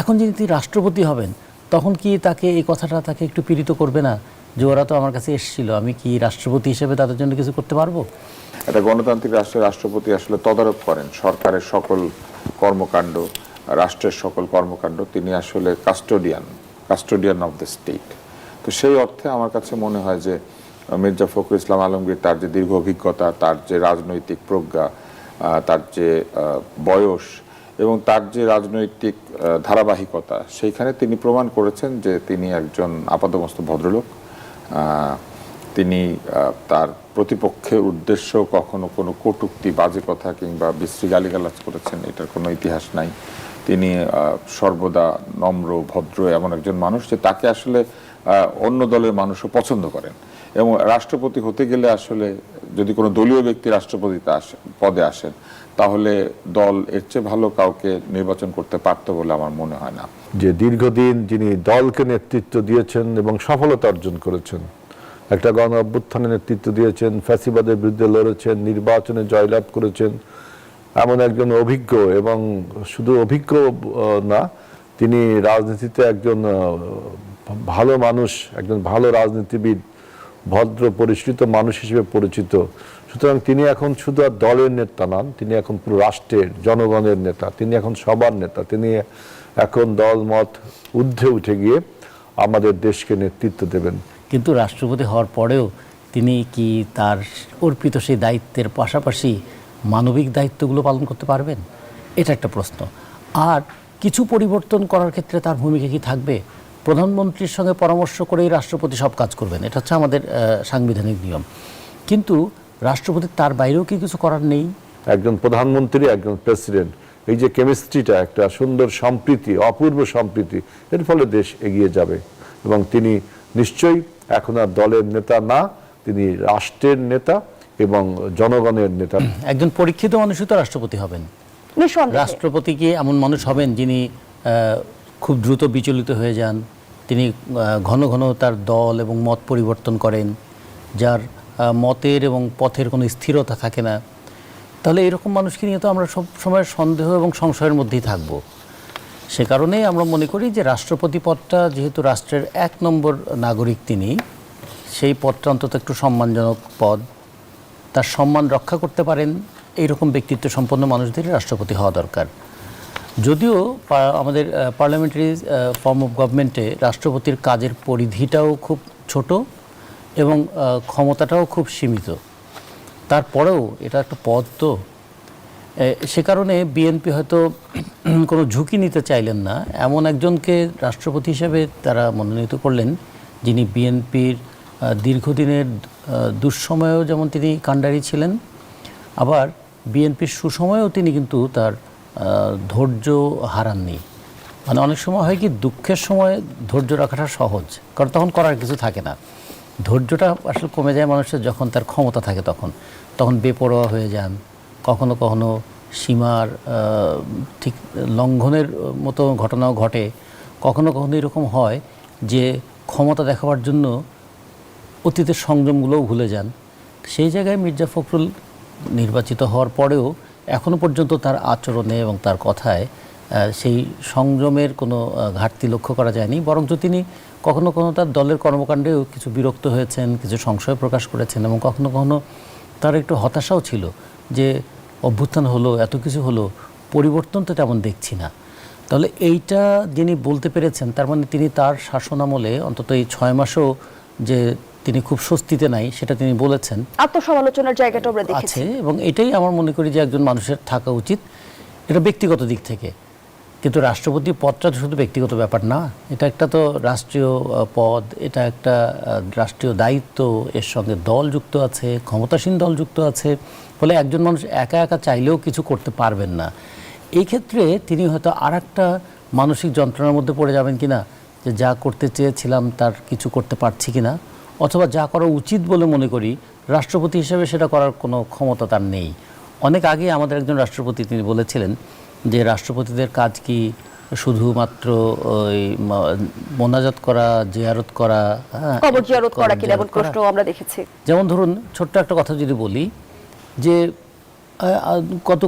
এখন যদি তিনি রাষ্ট্রপতি হবেন তখন কি তাকে এই কথাটা তাকে একটু পীড়িত করবে না যে ওরা তো আমার কাছে এসেছিল, আমি কি রাষ্ট্রপতি হিসেবে তাদের জন্য কিছু করতে পারবো? একটা গণতান্ত্রিক রাষ্ট্রের রাষ্ট্রপতি আসলে তদারক করেন সরকারের সকল কর্মকাণ্ড, রাষ্ট্রের সকল কর্মকাণ্ড। তিনি আসলে কাস্টোডিয়ান অফ দ্য স্টেট। তো সেই অর্থে আমার কাছে মনে হয় যে মির্জা ফখরুল ইসলাম আলমগীর তার যে দীর্ঘ অভিজ্ঞতা, তার যে রাজনৈতিক প্রজ্ঞা, তার যে বয়স এবং তার যে রাজনৈতিক ধারাবাহিকতা, সেইখানে তিনি প্রমাণ করেছেন যে তিনি একজন আপাতমস্তক ভদ্রলোক। তিনি তার প্রতিপক্ষের উদ্দেশ্য কখনো কোনো কটূক্তি, বাজে কথা কিংবা বিশ্রী গালিগালাজ করেছেন এটার কোনো ইতিহাস নাই। তিনি সর্বদা নম্র ভদ্র এমন একজন মানুষ যে তাকে আসলে অন্য দলের মানুষও পছন্দ করেন। এবং রাষ্ট্রপতি হতে গেলে আসলে যদি কোনো দলীয় ব্যক্তি রাষ্ট্রপতি পদে আসেন তাহলে দল এর চেয়ে ভালো কাউকে নির্বাচন করতে পারত বলে আমার মনে হয় না। যে দীর্ঘদিন যিনি দলকে নেতৃত্ব দিয়েছেন এবং সফলতা অর্জন করেছেন, একটা গণ অভ্যুত্থানের নেতৃত্ব দিয়েছেন, ফ্যাসিবাদের বিরুদ্ধে লড়েছেন, নির্বাচনে জয়লাভ করেছেন, এমন একজন অভিজ্ঞ, এবং শুধু অভিজ্ঞ না, তিনি রাজনীতিতে একজন ভালো মানুষ, একজন ভালো রাজনীতিবিদ, ভদ্র পরিশ্রিত মানুষ হিসেবে পরিচিত। সুতরাং তিনি এখন শুধু আর দলের নেতা নন, তিনি এখন পুরো রাষ্ট্রের জনগণের নেতা, তিনি এখন সবার নেতা। তিনি এখন দল মত ঊর্ধ্বে উঠে গিয়ে আমাদের দেশকে নেতৃত্ব দেবেন। কিন্তু রাষ্ট্রপতি হওয়ার পরেও তিনি কি তার অর্পিত সেই দায়িত্বের পাশাপাশি মানবিক দায়িত্বগুলো পালন করতে পারবেন? এটা একটা প্রশ্ন। আর কিছু পরিবর্তন করার ক্ষেত্রে তার ভূমিকা কি থাকবে? প্রধানমন্ত্রীর সঙ্গে পরামর্শ করেই রাষ্ট্রপতি সব কাজ করবেন, এটা হচ্ছে আমাদের সাংবিধানিক নিয়ম। কিন্তু রাষ্ট্রপতির তার বাইরেও কি কিছু করার নেই? একজন প্রধানমন্ত্রী, একজন প্রেসিডেন্ট, এই যে কেমিস্ট্রিটা, একটা সুন্দর সম্প্রীতি, অপূর্ব সম্প্রীতি, এর ফলে দেশ এগিয়ে যাবে। এবং তিনি নিশ্চয়ই এখন আর দলের নেতা না, তিনি রাষ্ট্রের নেতা এবং জনগণের নেতা। একজন পরীক্ষিত মানুষই তো রাষ্ট্রপতি হবেন। রাষ্ট্রপতি কি এমন মানুষ হবেন যিনি খুব দ্রুত বিচলিত হয়ে যান, তিনি ঘন ঘন তার দল এবং মত পরিবর্তন করেন, যার মতের এবং পথের কোনো স্থিরতা থাকে না? তাহলে এরকম মানুষকে নিয়ে তো আমরা সব সময় সন্দেহ এবং সংশয়ের মধ্যেই থাকব। সে কারণেই আমরা মনে করি যে রাষ্ট্রপতি পদটা যেহেতু রাষ্ট্রের 1 নম্বর নাগরিক, তিনি সেই পদটা অন্তত একটু সম্মানজনক পদ, তার সম্মান রক্ষা করতে পারেন এইরকম ব্যক্তিত্ব সম্পন্ন মানুষদের রাষ্ট্রপতি হওয়া দরকার। যদিও আমাদের পার্লামেন্টারি ফর্ম অফ গভর্নমেন্টে রাষ্ট্রপতির কাজের পরিধিটাও খুব ছোট এবং ক্ষমতাটাও খুব সীমিত, তারপরেও এটা একটা পদ, তো সে কারণে বিএনপি হয়তো কোনো ঝুঁকি নিতে চাইলেন না, এমন একজনকে রাষ্ট্রপতি হিসেবে তারা মনোনীত করলেন যিনি বিএনপির দীর্ঘদিনের দুঃসময়েও যেমন তিনি কাণ্ডারি ছিলেন, আবার বিএনপির সুসময়েও তিনি কিন্তু তার ধৈর্য হারাননি। মানে অনেক সময় হয় কি, দুঃখের সময় ধৈর্য রাখাটা সহজ, কারণ তখন করার কিছু থাকে না। ধৈর্যটা আসলে কমে যায় মানুষের যখন তার ক্ষমতা থাকে, তখন বেপরোয়া হয়ে যান, কখনো কখনো সীমার ঠিক লঙ্ঘনের মতো ঘটনাও ঘটে। কখনো কখনো এরকম হয় যে ক্ষমতা দেখাবার জন্য অতীতের সংযমগুলোও ভুলে যান। সেই জায়গায় মির্জা ফখরুল নির্বাচিত হওয়ার পরেও এখনও পর্যন্ত তার আচরণে এবং তার কথায় সেই সংযমের কোনো ঘাটতি লক্ষ্য করা যায়নি, বরঞ্চ তিনি কখনো কখনো তার দলের কর্মকাণ্ডেও কিছু বিরক্ত হয়েছেন, কিছু সংশয় প্রকাশ করেছেন, এবং কখনো কখনো তার একটু হতাশাও ছিল যে অভ্যুত্থান হলো, এত কিছু হলো, পরিবর্তন তো তেমন দেখছি না। তাহলে এইটা যিনি বলতে পেরেছেন, তার মানে তিনি তার শাসনামলে অন্তত এই 6 মাসও যে তিনি খুব স্বস্তিতে নাই সেটা তিনি বলেছেন। আত্মসমালোচনার জায়গাটা আমরা দেখেছি, এবং এটাই আমার মনে করি যে একজন মানুষের থাকা উচিত, এটা ব্যক্তিগত দিক থেকে। কিন্তু রাষ্ট্রপতি পদটা শুধু ব্যক্তিগত ব্যাপার না, এটা একটা তো রাষ্ট্রীয় পদ, এটা একটা রাষ্ট্রীয় দায়িত্ব, এর সঙ্গে দল যুক্ত আছে, ক্ষমতাসীন দল যুক্ত আছে, ফলে একজন মানুষ একা একা চাইলেও কিছু করতে পারবেন না। এই ক্ষেত্রে তিনি হয়তো আরেকটা মানসিক যন্ত্রণার মধ্যে পড়ে যাবেন কিনা, যে যা করতে চেয়েছিলাম তার কিছু করতে পারছি কিনা, অথবা যা করা উচিত বলে মনে করি রাষ্ট্রপতি হিসেবে সেটা করার কোনো ক্ষমতা তার নেই। অনেক আগে আমাদের একজন রাষ্ট্রপতি তিনি বলেছিলেন যে রাষ্ট্রপতিদের কাজ কি শুধুমাত্র ওই মোনাজাত করা, জিয়ারত করা, কবর জিয়ারত করা কিনা, এমন প্রশ্ন আমরা দেখেছি। যেমন ধরুন ছোট্ট একটা কথা যদি বলি, যে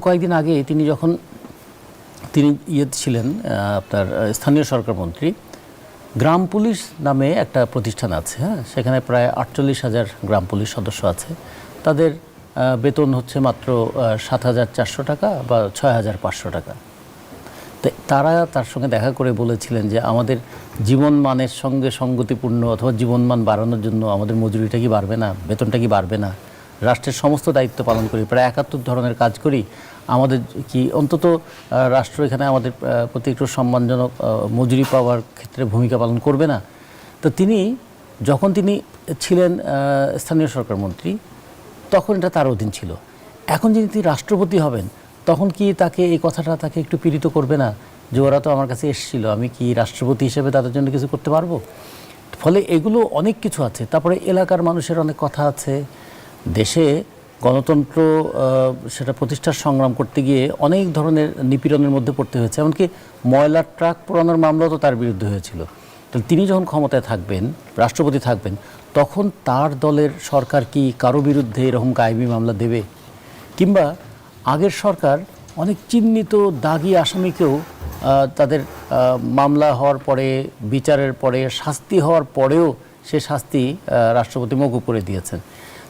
কয়েকদিন আগে তিনি যখন তিনি ছিলেন আপনার স্থানীয় সরকার মন্ত্রী। গ্রাম পুলিশ নামে একটা প্রতিষ্ঠান আছে, হ্যাঁ, সেখানে প্রায় 48,000 গ্রাম পুলিশ সদস্য আছে। তাদের বেতন হচ্ছে মাত্র 7,400 টাকা বা 6,500 টাকা। তো তারা তার সঙ্গে দেখা করে বলেছিলেন যে আমাদের জীবনমানের সঙ্গে সঙ্গতিপূর্ণ অথবা জীবনমান বাড়ানোর জন্য আমাদের মজুরিটা কি বাড়বে না, বেতনটা কি বাড়বে না, রাষ্ট্রের সমস্ত দায়িত্ব পালন করি, প্রায় 71 ধরনের কাজ করি, আমাদের কি অন্তত রাষ্ট্র এখানে আমাদের প্রতি একটু সম্মানজনক মজুরি পাওয়ার ক্ষেত্রে ভূমিকা পালন করবে না? তো যখন তিনি ছিলেন স্থানীয় সরকার মন্ত্রী, তখন এটা তার অধীন ছিল। এখন যদি তিনি রাষ্ট্রপতি হবেন, তখন কি তাকে এই কথাটা তাকে একটু পীড়িত করবে না যে ওরা তো আমার কাছে এসেছিল, আমি কি রাষ্ট্রপতি হিসেবে তাদের জন্য কিছু করতে পারবো? ফলে এগুলো অনেক কিছু আছে। তারপরে এলাকার মানুষের অনেক কথা আছে। দেশে গণতন্ত্র সেটা প্রতিষ্ঠার সংগ্রাম করতে গিয়ে অনেক ধরনের নিপীড়নের মধ্যে পড়তে হয়েছে, এমনকি ময়লার ট্রাক পোড়ানোর মামলাও তো তার বিরুদ্ধে হয়েছিল। তো তিনি যখন ক্ষমতায় থাকবেন, রাষ্ট্রপতি থাকবেন, তখন তার দলের সরকার কি কারো বিরুদ্ধে এরকম কায়েমি মামলা দেবে? কিংবা আগের সরকার অনেক চিহ্নিত দাগী আসামিকেও তাদের মামলা হওয়ার পরে, বিচারের পরে, শাস্তি হওয়ার পরেও সে শাস্তি রাষ্ট্রপতি মওকুফ করে দিয়েছেন।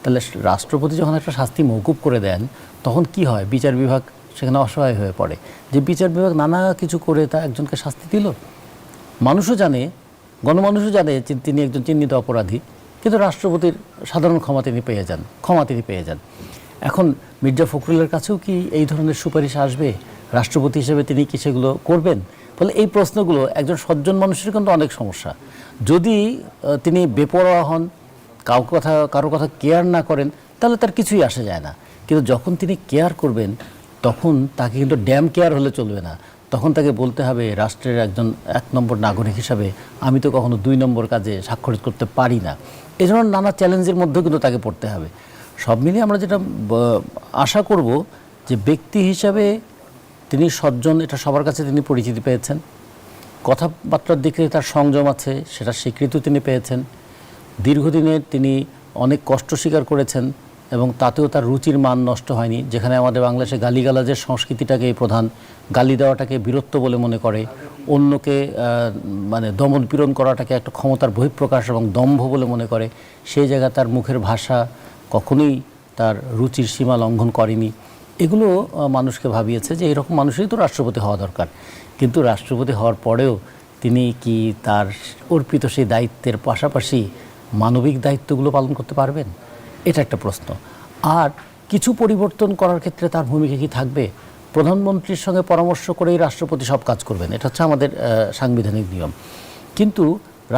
তাহলে রাষ্ট্রপতি যখন একটা শাস্তি মওকুফ করে দেন, তখন কি হয়? বিচার বিভাগ সেখানে অসহায় হয়ে পড়ে যে বিচার বিভাগ নানা কিছু করে তা একজনকে শাস্তি দিল। মানুষও জানে, গণমানুষও জানে যে তিনি একজন চিহ্নিত অপরাধী, কিন্তু রাষ্ট্রপতির সাধারণ ক্ষমা তিনি পেয়ে যান। এখন মির্জা ফখরুলের কাছেও কি এই ধরনের সুপারিশ আসবে? রাষ্ট্রপতি হিসেবে তিনি কি সেগুলো করবেন? ফলে এই প্রশ্নগুলো, একজন সজ্জন মানুষের কিন্তু অনেক সমস্যা। যদি তিনি বেপরোয়া হন, কারো কথা কেয়ার না করেন, তাহলে তার কিছুই আসে যায় না। কিন্তু যখন তিনি কেয়ার করবেন, তখন তাকে কিন্তু ড্যাম কেয়ার হলে চলবে না। তখন তাকে বলতে হবে, রাষ্ট্রের একজন 1 নম্বর নাগরিক হিসাবে আমি তো কখনো 2 নম্বর কাজে স্বাক্ষরিত করতে পারি না। এই ধরনের নানা চ্যালেঞ্জের মধ্যেও কিন্তু তাকে পড়তে হবে। সব মিলিয়ে আমরা যেটা আশা করব যে ব্যক্তি হিসাবে তিনি সজ্জন, এটা সবার কাছে তিনি পরিচিতি পেয়েছেন। কথাবার্তার দিকে তার সংযম আছে, সেটা স্বীকৃতি তিনি পেয়েছেন। দীর্ঘদিনে তিনি অনেক কষ্ট স্বীকার করেছেন এবং তাতেও তার রুচির মান নষ্ট হয়নি। যেখানে আমাদের বাংলাদেশে গালিগালাজের সংস্কৃতিটাকে প্রধান, গালি দেওয়াটাকে বীরত্ব বলে মনে করে, অন্যকে মানে দমন পীড়ন করাটাকে একটা ক্ষমতার বহিঃপ্রকাশ এবং দম্ভ বলে মনে করে, সেই জায়গায় তার মুখের ভাষা কখনোই তার রুচির সীমা লঙ্ঘন করেনি। এগুলো মানুষকে ভাবিয়েছে যে এরকম মানুষই তো রাষ্ট্রপতি হওয়া দরকার। কিন্তু রাষ্ট্রপতি হওয়ার পরেও তিনি কি তার অর্পিত সেই দায়িত্বের পাশাপাশি মানবিক দায়িত্বগুলো পালন করতে পারবেন? এটা একটা প্রশ্ন। আর কিছু পরিবর্তন করার ক্ষেত্রে তার ভূমিকা কি থাকবে? প্রধানমন্ত্রীর সঙ্গে পরামর্শ করেই রাষ্ট্রপতি সব কাজ করবেন, এটা হচ্ছে আমাদের সাংবিধানিক নিয়ম। কিন্তু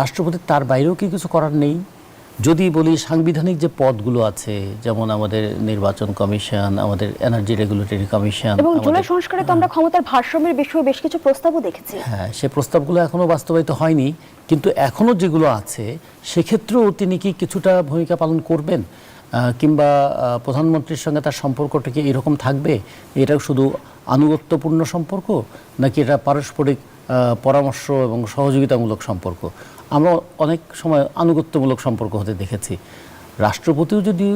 রাষ্ট্রপতির তার বাইরেও কি কিছু করার নেই? যদি বলি সাংবিধানিক যে পদগুলো আছে, যেমন আমাদের নির্বাচন কমিশন, আমাদের এনার্জি রেগুলেটরি কমিশন, এবং জুলাই সংস্কারে তো আমরা ক্ষমতার ভারসাম্যের বিষয়ে বেশ কিছু প্রস্তাবও দেখেছি। হ্যাঁ, সে প্রস্তাবগুলো এখনো বাস্তবায়িত হয়নি, কিন্তু এখনো যেগুলো আছে সেক্ষেত্রেও তিনি কি কিছুটা ভূমিকা পালন করবেন? কিংবা প্রধানমন্ত্রীর সঙ্গে তার সম্পর্কটা কি এরকম থাকবে? এটা শুধু আনুগত্যপূর্ণ সম্পর্ক, নাকি এটা পারস্পরিক পরামর্শ এবং সহযোগিতামূলক সম্পর্ক? আমরা অনেক সময় আনুগত্যমূলক সম্পর্ক হতে দেখেছি। রাষ্ট্রপতিও যদি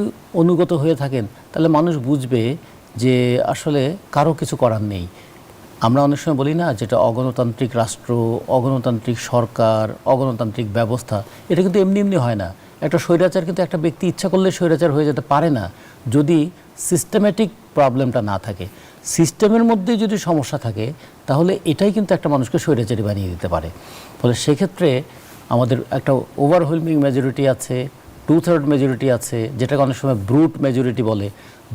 অনুগত হয়ে থাকেন, তাহলে মানুষ বুঝবে যে আসলে কারো কিছু করার নেই। আমরা অনেক সময় বলি না, যেটা অগণতান্ত্রিক রাষ্ট্র, অগণতান্ত্রিক সরকার, অগণতান্ত্রিক ব্যবস্থা, এটা কিন্তু এমনি এমনি হয় না। একটা স্বৈরাচার কিন্তু একটা ব্যক্তি ইচ্ছা করলে স্বৈরাচার হয়ে যেতে পারে না, যদি সিস্টেম্যাটিক প্রবলেমটা না থাকে। সিস্টেমের মধ্যে যদি সমস্যা থাকে, তাহলে এটাই কিন্তু একটা মানুষকে স্বৈরাচারী বানিয়ে দিতে পারে। ফলে সেক্ষেত্রে আমাদের একটা ওভারওয়েলমিং মেজরিটি আছে, 2/3 মেজরিটি আছে, যেটাকে অনেক সময় ব্রুট মেজরিটি বলে।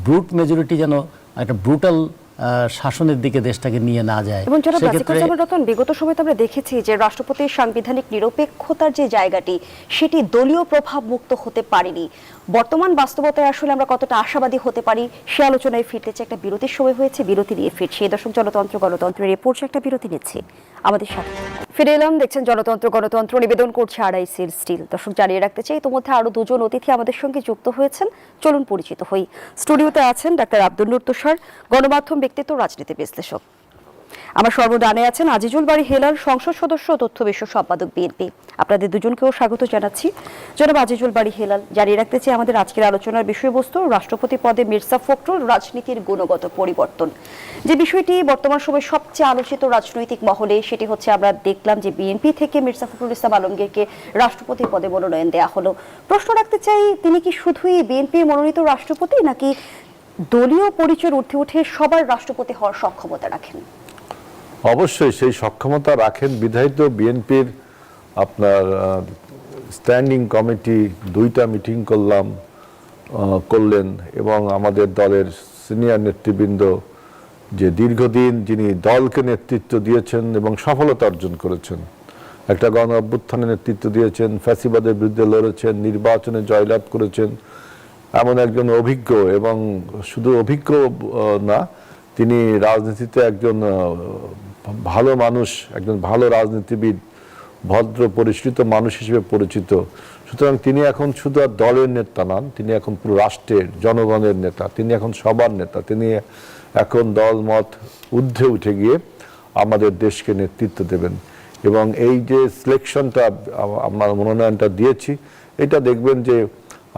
ব্রুট মেজরিটি যেন একটা ব্রুটাল শাসনের দিকে দেশটাকে নিয়ে না যায়। এবং যারা রতন, বিগত সময় আমরা দেখেছি যে রাষ্ট্রপতির সাংবিধানিক নিরপেক্ষতার যে জায়গাটি, সেটি দলীয় প্রভাব মুক্ত হতে পারেনি। বর্তমান বাস্তবতায় আসলে আমরা কতটা আশাবাদী হতে পারি, সে আলোচনায় ফিরতে চাই। একটা বিরতির সময় হয়েছে, বিরতি নিয়ে ফিরছি। দর্শক, জনতন্ত্র গণতন্ত্রের এ পর্যায়ে একটা বিরতি নিচ্ছি, আমাদের সাথে ফিরে এলাম। দেখছেন জনতন্ত্র গণতন্ত্র, নিবেদন করছে আড়াইসির স্টিল। দর্শক, জানিয়ে রাখতে চাই ইতিমধ্যে আরো 2 জন অতিথি আমাদের সঙ্গে যুক্ত হয়েছেন। চলুন পরিচিত হই। স্টুডিওতে আছেন ডাক্তার আব্দুল নূর তুষার, গণমাধ্যম ব্যক্তিত্ব, রাজনীতি বিশ্লেষক। আমার সর্বদানে আছেন আজিজুল বাড়ি হেলাল, সংসদ সদস্য ও তথ্য বিষয়ক সম্পাদক বিএনপি। আপনাদের দুজনকেও স্বাগত জানাচ্ছি। জনাব আজিজুল বাড়ি হেলাল, জানিয়ে রাখতে চাই আমাদের আজকের আলোচনার বিষয়বস্তু রাষ্ট্রপতি পদে মির্জা ফখরুল, রাজনীতির গুণগত পরিবর্তন। যে বিষয়টি বর্তমান সময়ে সবচেয়ে আলোচিত রাজনৈতিক মহলে, সেটি হচ্ছে আমরা দেখলাম যে বিএনপি থেকে মির্জা ফখরুল ইসলাম আলমগীরকে রাষ্ট্রপতি পদে মনোনয়ন দেওয়া হলো। প্রশ্ন রাখতে চাই, তিনি কি শুধুই বিএনপি মনোনীত রাষ্ট্রপতি, নাকি দলীয় পরিচয়ের ঊর্ধ্বে উঠে সবার রাষ্ট্রপতি হওয়ার সক্ষমতা রাখেন? অবশ্যই সেই সক্ষমতা রাখেন বিধায়িত বিএনপির আপনার স্ট্যান্ডিং কমিটি 2টা মিটিং করলেন এবং আমাদের দলের সিনিয়র নেতৃবৃন্দ যে দীর্ঘদিন যিনি দলকে নেতৃত্ব দিয়েছেন এবং সফলতা অর্জন করেছেন, একটা গণ অভ্যুত্থানের নেতৃত্ব দিয়েছেন, ফ্যাসিবাদের বিরুদ্ধে লড়েছেন, নির্বাচনে জয়লাভ করেছেন, এমন একজন অভিজ্ঞ এবং শুধু অভিজ্ঞ না, তিনি রাজনীতিতে একজন ভালো মানুষ, একজন ভালো রাজনীতিবিদ, ভদ্র পরিশ্রিত মানুষ হিসেবে পরিচিত। সুতরাং তিনি এখন শুধু আর দলের নেতা নন, তিনি এখন পুরো রাষ্ট্রের জনগণের নেতা, তিনি এখন সবার নেতা। তিনি এখন দল মত ঊর্ধ্বে উঠে গিয়ে আমাদের দেশকে নেতৃত্ব দেবেন। এবং এই যে সিলেকশনটা, আমরা মনোনয়নটা দিয়েছি, এটা দেখবেন যে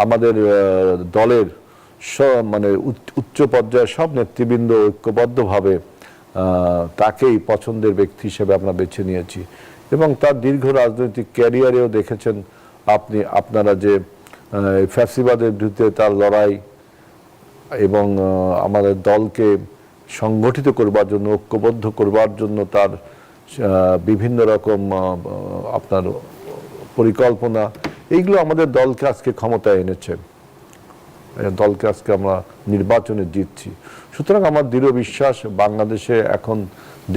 আমাদের দলের মানে উচ্চ পর্যায়ের সব নেতৃবৃন্দ ঐক্যবদ্ধভাবে তাকেই পছন্দের ব্যক্তি হিসেবে আমরা বেছে নিয়েছি। এবং তার দীর্ঘ রাজনৈতিক ক্যারিয়ারেও দেখেছেন আপনারা যে ফ্যাসিবাদের বিরুদ্ধে তার লড়াই এবং আমাদের দলকে সংগঠিত করবার জন্য, ঐক্যবদ্ধ করবার জন্য তার বিভিন্ন রকম আপনার পরিকল্পনা, এইগুলো আমাদের দলকে আজকে ক্ষমতায় এনেছে, দলকে আজকে আমরা নির্বাচনে জিতছি। সুতরাং আমার দৃঢ় বিশ্বাস বাংলাদেশে এখন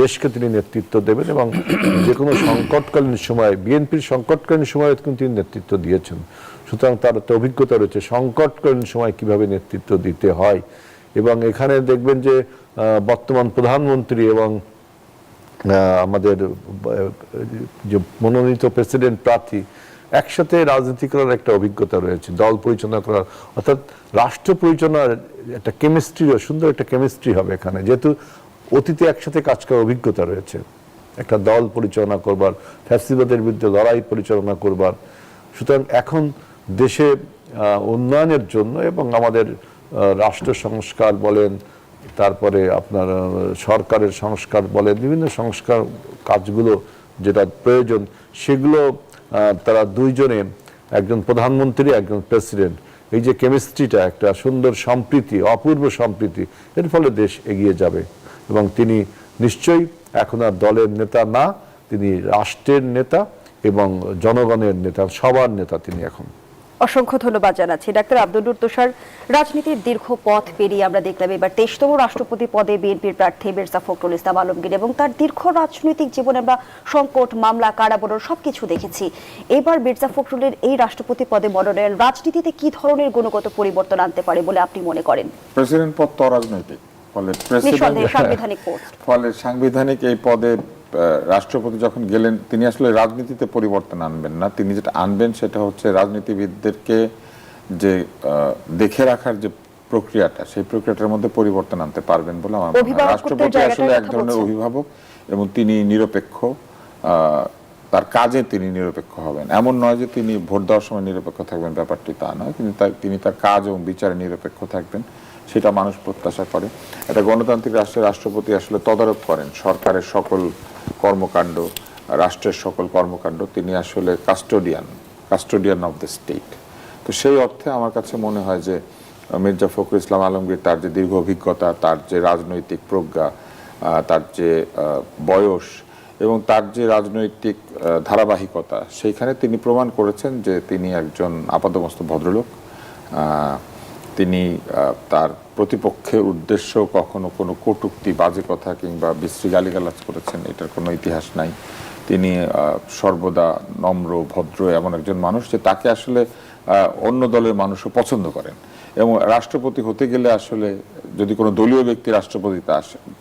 দেশকে তিনি নেতৃত্ব দেবেন এবং যে কোনো সংকটকালীন সময়, বিএনপির সংকটকালীন সময়ে কিন্তু তিনি নেতৃত্ব দিয়েছেন। সুতরাং তার একটা অভিজ্ঞতা রয়েছে সংকটকালীন সময় কিভাবে নেতৃত্ব দিতে হয়। এবং এখানে দেখবেন যে বর্তমান প্রধানমন্ত্রী এবং আমাদের যে মনোনীত প্রেসিডেন্ট প্রার্থী একসাথে রাজনীতি করার একটা অভিজ্ঞতা রয়েছে, দল পরিচালনা করার, অর্থাৎ রাষ্ট্র পরিচালনার একটা কেমিস্ট্রি, সুন্দর একটা কেমিস্ট্রি হবে এখানে, যেহেতু অতীতে একসাথে কাজ করার অভিজ্ঞতা রয়েছে, একটা দল পরিচালনা করবার, ফ্যাসিবাদের বিরুদ্ধে লড়াই পরিচালনা করবার। সুতরাং এখন দেশে উন্নয়নের জন্য এবং আমাদের রাষ্ট্র সংস্কার বলেন, তারপরে আপনার সরকারের সংস্কার বলেন, বিভিন্ন সংস্কার কাজগুলো যেটা প্রয়োজন, সেগুলো তারা দুইজনে, একজন প্রধানমন্ত্রী, একজন প্রেসিডেন্ট, এই যে কেমিস্ট্রিটা, একটা সুন্দর সম্প্রীতি, অপূর্ব সম্প্রীতি, এর ফলে দেশ এগিয়ে যাবে। এবং তিনি নিশ্চয়ই এখন আর দলের নেতা না, তিনি রাষ্ট্রের নেতা এবং জনগণের নেতা, সবার নেতা তিনি এখন। অসংখ্য ধন্যবাদ জানাচ্ছি ডাক্তার আব্দুল নূর তুষার। রাজনীতির দীর্ঘ পথ পেরিয়ে আমরা দেখলাম এবার 23তম রাষ্ট্রপতি পদে বিএনপির প্রার্থী মির্জা ফখরুল ইসলাম আলমগীর, এবং তার দীর্ঘ রাজনৈতিক জীবনে আমরা সংকট, মামলা, কারাবরণ সবকিছু দেখেছি। এবার মির্জা ফখরুলের এই রাষ্ট্রপতি পদে মনোনয়ন রাজনীতিতে কি ধরনের গুণগত পরিবর্তন আনতে পারে বলে আপনি মনে করেন? প্রেসিডেন্ট পদ তো রাজনৈতিক, ফলে সাংবিধানিক পদ, ফলে সাংবিধানিক এই পদে রাষ্ট্রপতি যখন গেলেন, তিনি আসলে রাজনীতিতে পরিবর্তন আনবেন না। তিনি যেটা আনবেন সেটা হচ্ছে রাজনীতিবিদদেরকে যে দেখে রাখার যে প্রক্রিয়াটা, সেই প্রক্রিয়াটার মধ্যে পরিবর্তন আনতে পারবেন বলে আমার মনে হয়। রাষ্ট্রপতি আসলে এক ধরনের অভিভাবক এবং তিনি নিরপেক্ষ, তার কাজে তিনি নিরপেক্ষ হবেন। এমন নয় যে তিনি ভোট দেওয়ার সময় নিরপেক্ষ থাকবেন, ব্যাপারটি তা নয়, কিন্তু তিনি তার কাজ এবং বিচারে নিরপেক্ষ থাকবেন, সেটা মানুষ প্রত্যাশা করে। একটা গণতান্ত্রিক রাষ্ট্রের রাষ্ট্রপতি আসলে তদারক করেন সরকারের সকল কর্মকাণ্ড, রাষ্ট্রের সকল কর্মকাণ্ড। তিনি আসলে কাস্টোডিয়ান অফ দ্য স্টেট। তো সেই অর্থে আমার কাছে মনে হয় যে মির্জা ফখরুল ইসলাম আলমগীর, তার যে দীর্ঘ অভিজ্ঞতা, তার যে রাজনৈতিক প্রজ্ঞা, তার যে বয়স এবং তার যে রাজনৈতিক ধারাবাহিকতা, সেইখানে তিনি প্রমাণ করেছেন যে তিনি একজন আপাতমস্তক ভদ্রলোক। তিনি তার প্রতিপক্ষের উদ্দেশ্য কখনো কোনো কটূক্তি, বাজে কথা কিংবা বিশ্রী গালিগালাজ করেছেন, এটার কোনো ইতিহাস নাই। তিনি সর্বদা নম্র, ভদ্র এমন একজন মানুষ যে তাকে আসলে অন্য দলের মানুষও পছন্দ করেন। এবং রাষ্ট্রপতি হতে গেলে আসলে যদি কোনো দলীয় ব্যক্তি রাষ্ট্রপতি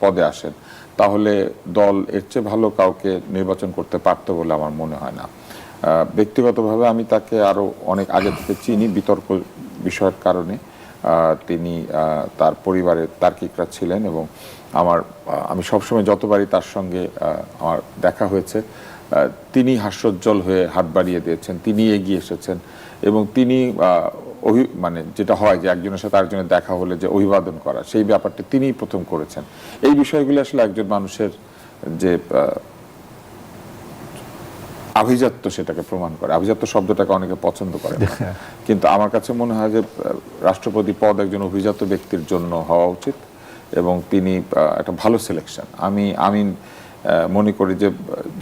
পদে আসেন, তাহলে দল এর চেয়ে ভালো কাউকে নির্বাচন করতে পারত বলে আমার মনে হয় না। ব্যক্তিগতভাবে আমি তাকে আরো অনেক আগে থেকে চিনি, বিতর্ক বিষয়ের কারণে। তিনি তার পরিবারের তার্কিকরা ছিলেন এবং আমি সবসময় যতবারই তার সঙ্গে আমার দেখা হয়েছে, তিনি হাস্যোজ্জ্বল হয়ে হাত বাড়িয়ে দিয়েছেন, তিনি এগিয়ে এসেছেন এবং তিনি মানে যেটা হয় যে একজনের সাথে আরেকজনের দেখা হলে যে অভিবাদন করা, সেই ব্যাপারটা তিনিই প্রথম করেছেন। এই বিষয়গুলো আসলে একজন মানুষের যে আভিজাত্য সেটাকে প্রমাণ করে। আভিজাত্য শব্দটাকে অনেকে পছন্দ করে না, কিন্তু আমার কাছে মনে হয় যে রাষ্ট্রপতি পদ একজন অভিজাত ব্যক্তির জন্য হওয়া উচিত এবং তিনি একটা ভালো সিলেকশন। আমি মনে করি যে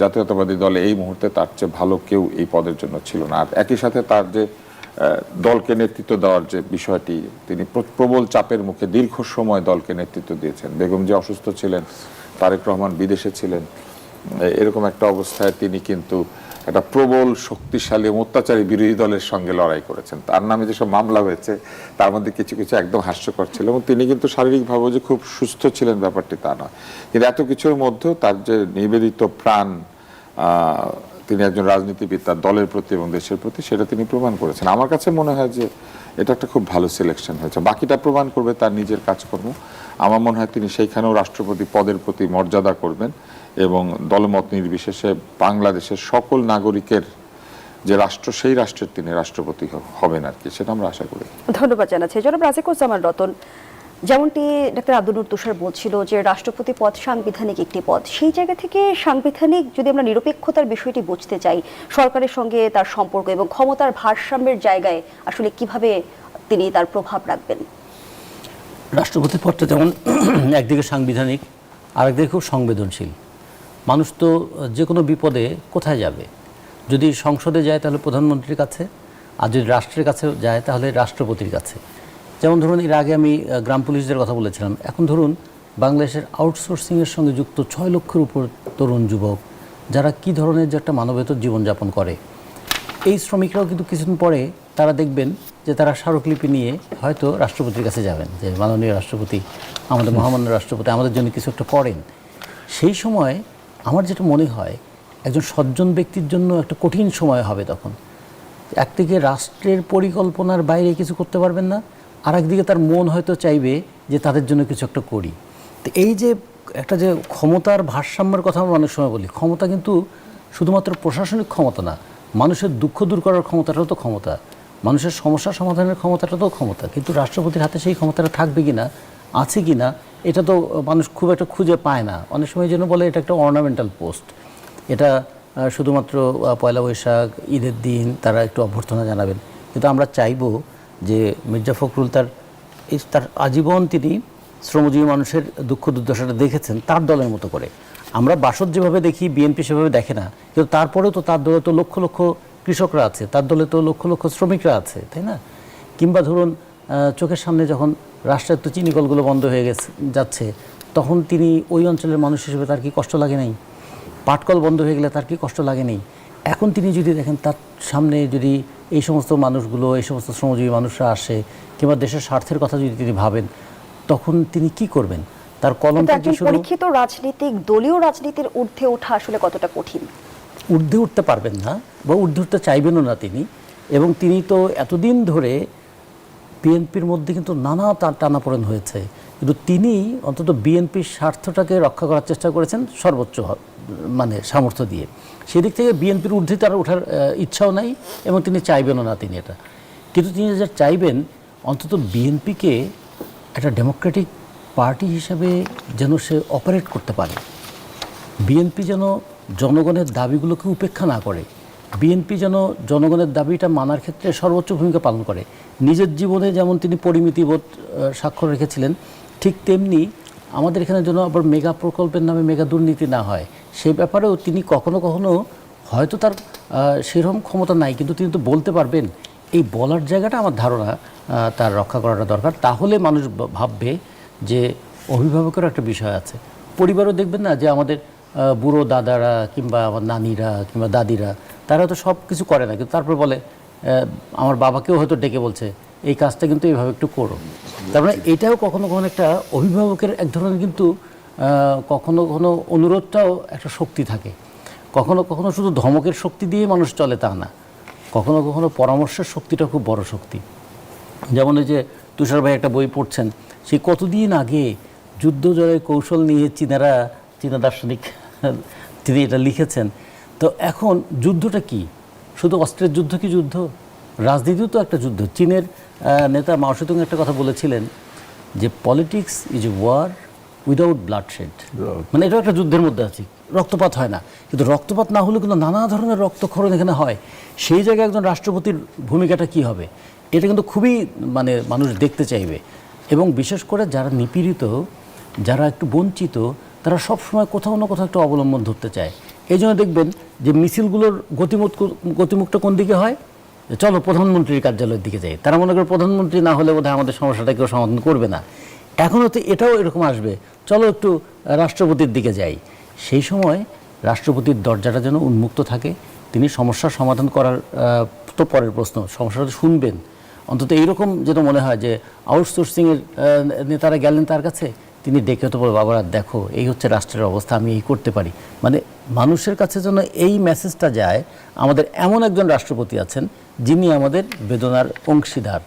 জাতীয়তাবাদী দলে এই মুহূর্তে তার চেয়ে ভালো কেউ এই পদের জন্য ছিল না। আর একই সাথে তার যে দলকে নেতৃত্ব দেওয়ার যে বিষয়টি, তিনি প্রবল চাপের মুখে দীর্ঘ সময় দলকে নেতৃত্ব দিয়েছেন। বেগম যে অসুস্থ ছিলেন, তারেক রহমান বিদেশে ছিলেন, এরকম একটা অবস্থায় তিনি কিন্তু একটা প্রবল শক্তিশালী অত্যাচারী বিরোধী দলের সঙ্গে লড়াই করেছেন। তার নামে যেসব মামলা হয়েছে তার মধ্যে কিছু কিছু একদম হাস্যকর ছিল এবং তিনি কিন্তু শারীরিকভাবে যে খুব সুস্থ ছিলেন ব্যাপারটি তা নয়, কিন্তু এত কিছুর মধ্যেও তার যে নিবেদিত প্রাণ, তিনি একজন রাজনীতিবিদ, তার দলের প্রতি এবং দেশের প্রতি, সেটা তিনি প্রমাণ করেছেন। আমার কাছে মনে হয় যে এটা একটা খুব ভালো সিলেকশন হয়েছে। বাকিটা প্রমাণ করবে তার নিজের কাজকর্ম। আমার মনে হয় তিনি সেইখানেও রাষ্ট্রপতি পদের প্রতি মর্যাদা করবেন এবং দলমত নির্বিশেষে বাংলাদেশের সকল নাগরিকের যে রাষ্ট্র, সেই রাষ্ট্রের তিনি রাষ্ট্রপতি হবেন আর কি, সেটা আমরা আশা করি। ধন্যবাদ জানাচ্ছি জনাব রাজিকুজ্জামান রতন। যেমনটি ডাক্তার আব্দুল নূর তুষার বলছিল যে রাষ্ট্রপতি পদ সাংবিধানিক একটি পদ, সেই জায়গা থেকে সাংবিধানিক যদি আমরা নিরপেক্ষতার বিষয়টি বুঝতে চাই, সরকারের সঙ্গে তার সম্পর্ক এবং ক্ষমতার ভারসাম্যের জায়গায় আসলে কিভাবে তিনি তার প্রভাব রাখবেন? রাষ্ট্রপতি পদটা যেমন একদিকে সাংবিধানিক, আরেকদিকে খুব সংবেদনশীল। মানুষ তো যে কোনো বিপদে কোথায় যাবে? যদি সংসদে যায় তাহলে প্রধানমন্ত্রীর কাছে, আর যদি রাষ্ট্রের কাছে যায় তাহলে রাষ্ট্রপতির কাছে। যেমন ধরুন, এর আগে আমি গ্রাম পুলিশদের কথা বলেছিলাম। এখন ধরুন, বাংলাদেশের আউটসোর্সিংয়ের সঙ্গে যুক্ত 6 লক্ষের উপর তরুণ যুবক, যারা কি ধরনের যে একটা মানবেতর জীবনযাপন করে। এই শ্রমিকরাও কিন্তু কিছুদিন পরে তারা দেখবেন যে তারা স্মারকলিপি নিয়ে হয়তো রাষ্ট্রপতির কাছে যাবেন, যে মাননীয় রাষ্ট্রপতি, আমাদের মহামান্য রাষ্ট্রপতি আমাদের জন্য কিছু একটা করেন। সেই সময় আমার যেটা মনে হয়, একজন সজ্জন ব্যক্তির জন্য একটা কঠিন সময় হবে তখন। একদিকে রাষ্ট্রের পরিকল্পনার বাইরে কিছু করতে পারবেন না, আর একদিকে তার মন হয়তো চাইবে যে তাদের জন্য কিছু একটা করি। তো এই যে একটা যে ক্ষমতার ভারসাম্যের কথা আমরা অনেক সময় বলি, ক্ষমতা কিন্তু শুধুমাত্র প্রশাসনিক ক্ষমতা না, মানুষের দুঃখ দূর করার ক্ষমতাটাও তো ক্ষমতা, মানুষের সমস্যা সমাধানের ক্ষমতাটা তো ক্ষমতা। কিন্তু রাষ্ট্রপতির হাতে সেই ক্ষমতাটা থাকবে কিনা, আছে কিনা, এটা তো মানুষ খুব একটা খুঁজে পায় না। অনেক সময় জন্য বলে এটা একটা অর্নামেন্টাল পোস্ট, এটা শুধুমাত্র পয়লা বৈশাখ, ঈদের দিন তারা একটু অভ্যর্থনা জানাবেন। কিন্তু আমরা চাইবো যে মির্জা ফখরুল তার আজীবন তিনি শ্রমজীবী মানুষের দুঃখ দুর্দশাটা দেখেছেন তার দলের মতো করে। আমরা বাসদ যেভাবে দেখি, বিএনপি সেভাবে দেখে না, কিন্তু তারপরেও তো তার দলে তো লক্ষ লক্ষ কৃষকরা আছে, তার দলে তো লক্ষ লক্ষ শ্রমিকরা আছে, তাই না? কিংবা ধরুন, চোখের সামনে যখন রাষ্ট্রায়ত্ত চিনিকলগুলো বন্ধ হয়ে যাচ্ছে, তখন তিনি ওই অঞ্চলের মানুষ হিসেবে তার কি কষ্ট লাগে নাই? পাটকল বন্ধ হয়ে গেলে তার কি কষ্ট লাগে নেই? এখন তিনি যদি দেখেন তার সামনে যদি এই সমস্ত মানুষগুলো, এই সমস্ত শ্রমজীবী মানুষরা আসে, কিংবা দেশের স্বার্থের কথা যদি তিনি ভাবেন, তখন তিনি কি করবেন? তার কলমটা কি শুধু পরীক্ষিত রাজনীতিক দলীয় রাজনীতির ঊর্ধ্বে ওঠা আসলে কতটা কঠিন? ঊর্ধ্বে উঠতে পারবেন না, বা ঊর্ধ্বে উঠতে চাইবেনও না তিনি। এবং তিনি তো এতদিন ধরে বিএনপির মধ্যে কিন্তু নানা টানাপোড়েন হয়েছে, কিন্তু তিনি অন্তত বিএনপির স্বার্থটাকে রক্ষা করার চেষ্টা করেছেন সর্বোচ্চ মানে সামর্থ্য দিয়ে। সেদিক থেকে বিএনপির ঊর্ধ্বে তার ওঠার ইচ্ছাও নাই এবং তিনি চাইবেনও না তিনি এটা। কিন্তু তিনি যা চাইবেন, অন্তত বিএনপিকে একটা ডেমোক্রেটিক পার্টি হিসেবে যেন সে অপারেট করতে পারে। বিএনপি যেন জনগণের দাবিগুলোকে উপেক্ষা না করে, বিএনপি যেন জনগণের দাবিটা মানার ক্ষেত্রে সর্বোচ্চ ভূমিকা পালন করে। নিজের জীবনে যেমন তিনি পরিমিতিবোধ স্বাক্ষর রেখেছিলেন, ঠিক তেমনি আমাদের এখানে যেন আবার মেগা প্রকল্পের নামে মেগা দুর্নীতি না হয়, সেই ব্যাপারেও তিনি কখনো কখনো হয়তো তার সেরকম ক্ষমতা নাই, কিন্তু তিনি তো বলতে পারবেন। এই বলার জায়গাটা আমার ধারণা তার রক্ষা করাটা দরকার। তাহলে মানুষ ভাববে যে অভিভাবকের একটা বিষয় আছে। পরিবারও দেখবেন না যে আমাদের বুড়ো দাদারা কিংবা আমার নানিরা কিংবা দাদিরা, তারা তো সব কিছু করে না, কিন্তু তারপরে বলে, আমার বাবাকেও হয়তো ডেকে বলছে এই কাজটা কিন্তু এইভাবে একটু করো। তার মানে এটাও কখনো কখনো একটা অভিভাবকের এক ধরনের কিন্তু কখনো কখনো অনুরোধটাও একটা শক্তি থাকে। কখনো কখনো শুধু ধমকের শক্তি দিয়ে মানুষ চলে তা না, কখনো কখনো পরামর্শের শক্তিটা খুব বড় শক্তি। যেমন এই যে তুষার ভাই একটা বই পড়ছেন, সেই কতদিন আগে যুদ্ধ জয়ের কৌশল নিয়ে চীনা দার্শনিক তিনি এটা লিখেছেন। তো এখন যুদ্ধটা কি? শুধু অস্ত্রের যুদ্ধ কি যুদ্ধ? রাজনীতিও তো একটা যুদ্ধ। চীনের নেতা মাও সেতুং একটা কথা বলেছিলেন যে politics is a war without bloodshed, মানে এটা একটা যুদ্ধের মধ্যে আছে, রক্তপাত হয় না, কিন্তু রক্তপাত না হলেও কিন্তু নানা ধরনের রক্তক্ষরণ এখানে হয়। সেই জায়গায় একজন রাষ্ট্রপতির ভূমিকাটা কি হবে, এটা কিন্তু খুবই মানে মানুষ দেখতে চাইবে। এবং বিশেষ করে যারা নিপীড়িত, যারা একটু বঞ্চিত, তারা সবসময় কোথাও না কোথাও একটু অবলম্বন ধরতে চায়। এই জন্য দেখবেন যে মিছিলগুলোর গতিমুখটা কোন দিকে হয়, চলো প্রধানমন্ত্রীর কার্যালয়ের দিকে যাই। তারা মনে করে প্রধানমন্ত্রী না হলে বোধহয় আমাদের সমস্যাটা কেউ সমাধান করবে না। এখন হয়তো এটাও এরকম আসবে, চলো একটু রাষ্ট্রপতির দিকে যাই। সেই সময় রাষ্ট্রপতির দরজাটা যেন উন্মুক্ত থাকে, তিনি সমস্যার সমাধান করার তো পরের প্রশ্ন, সমস্যাটা শুনবেন। অন্তত এইরকম যেন মনে হয় যে আউটসোর্সিংয়ের নেতারা গেলেন তার কাছে, তিনি ডেকে হতে বলে, বাবারা দেখো এই হচ্ছে রাষ্ট্রের অবস্থা, আমি এই করতে পারি। মানে মানুষের কাছে যেন এই মেসেজটা যায়, আমাদের এমন একজন রাষ্ট্রপতি আছেন যিনি আমাদের বেদনার অংশীদার,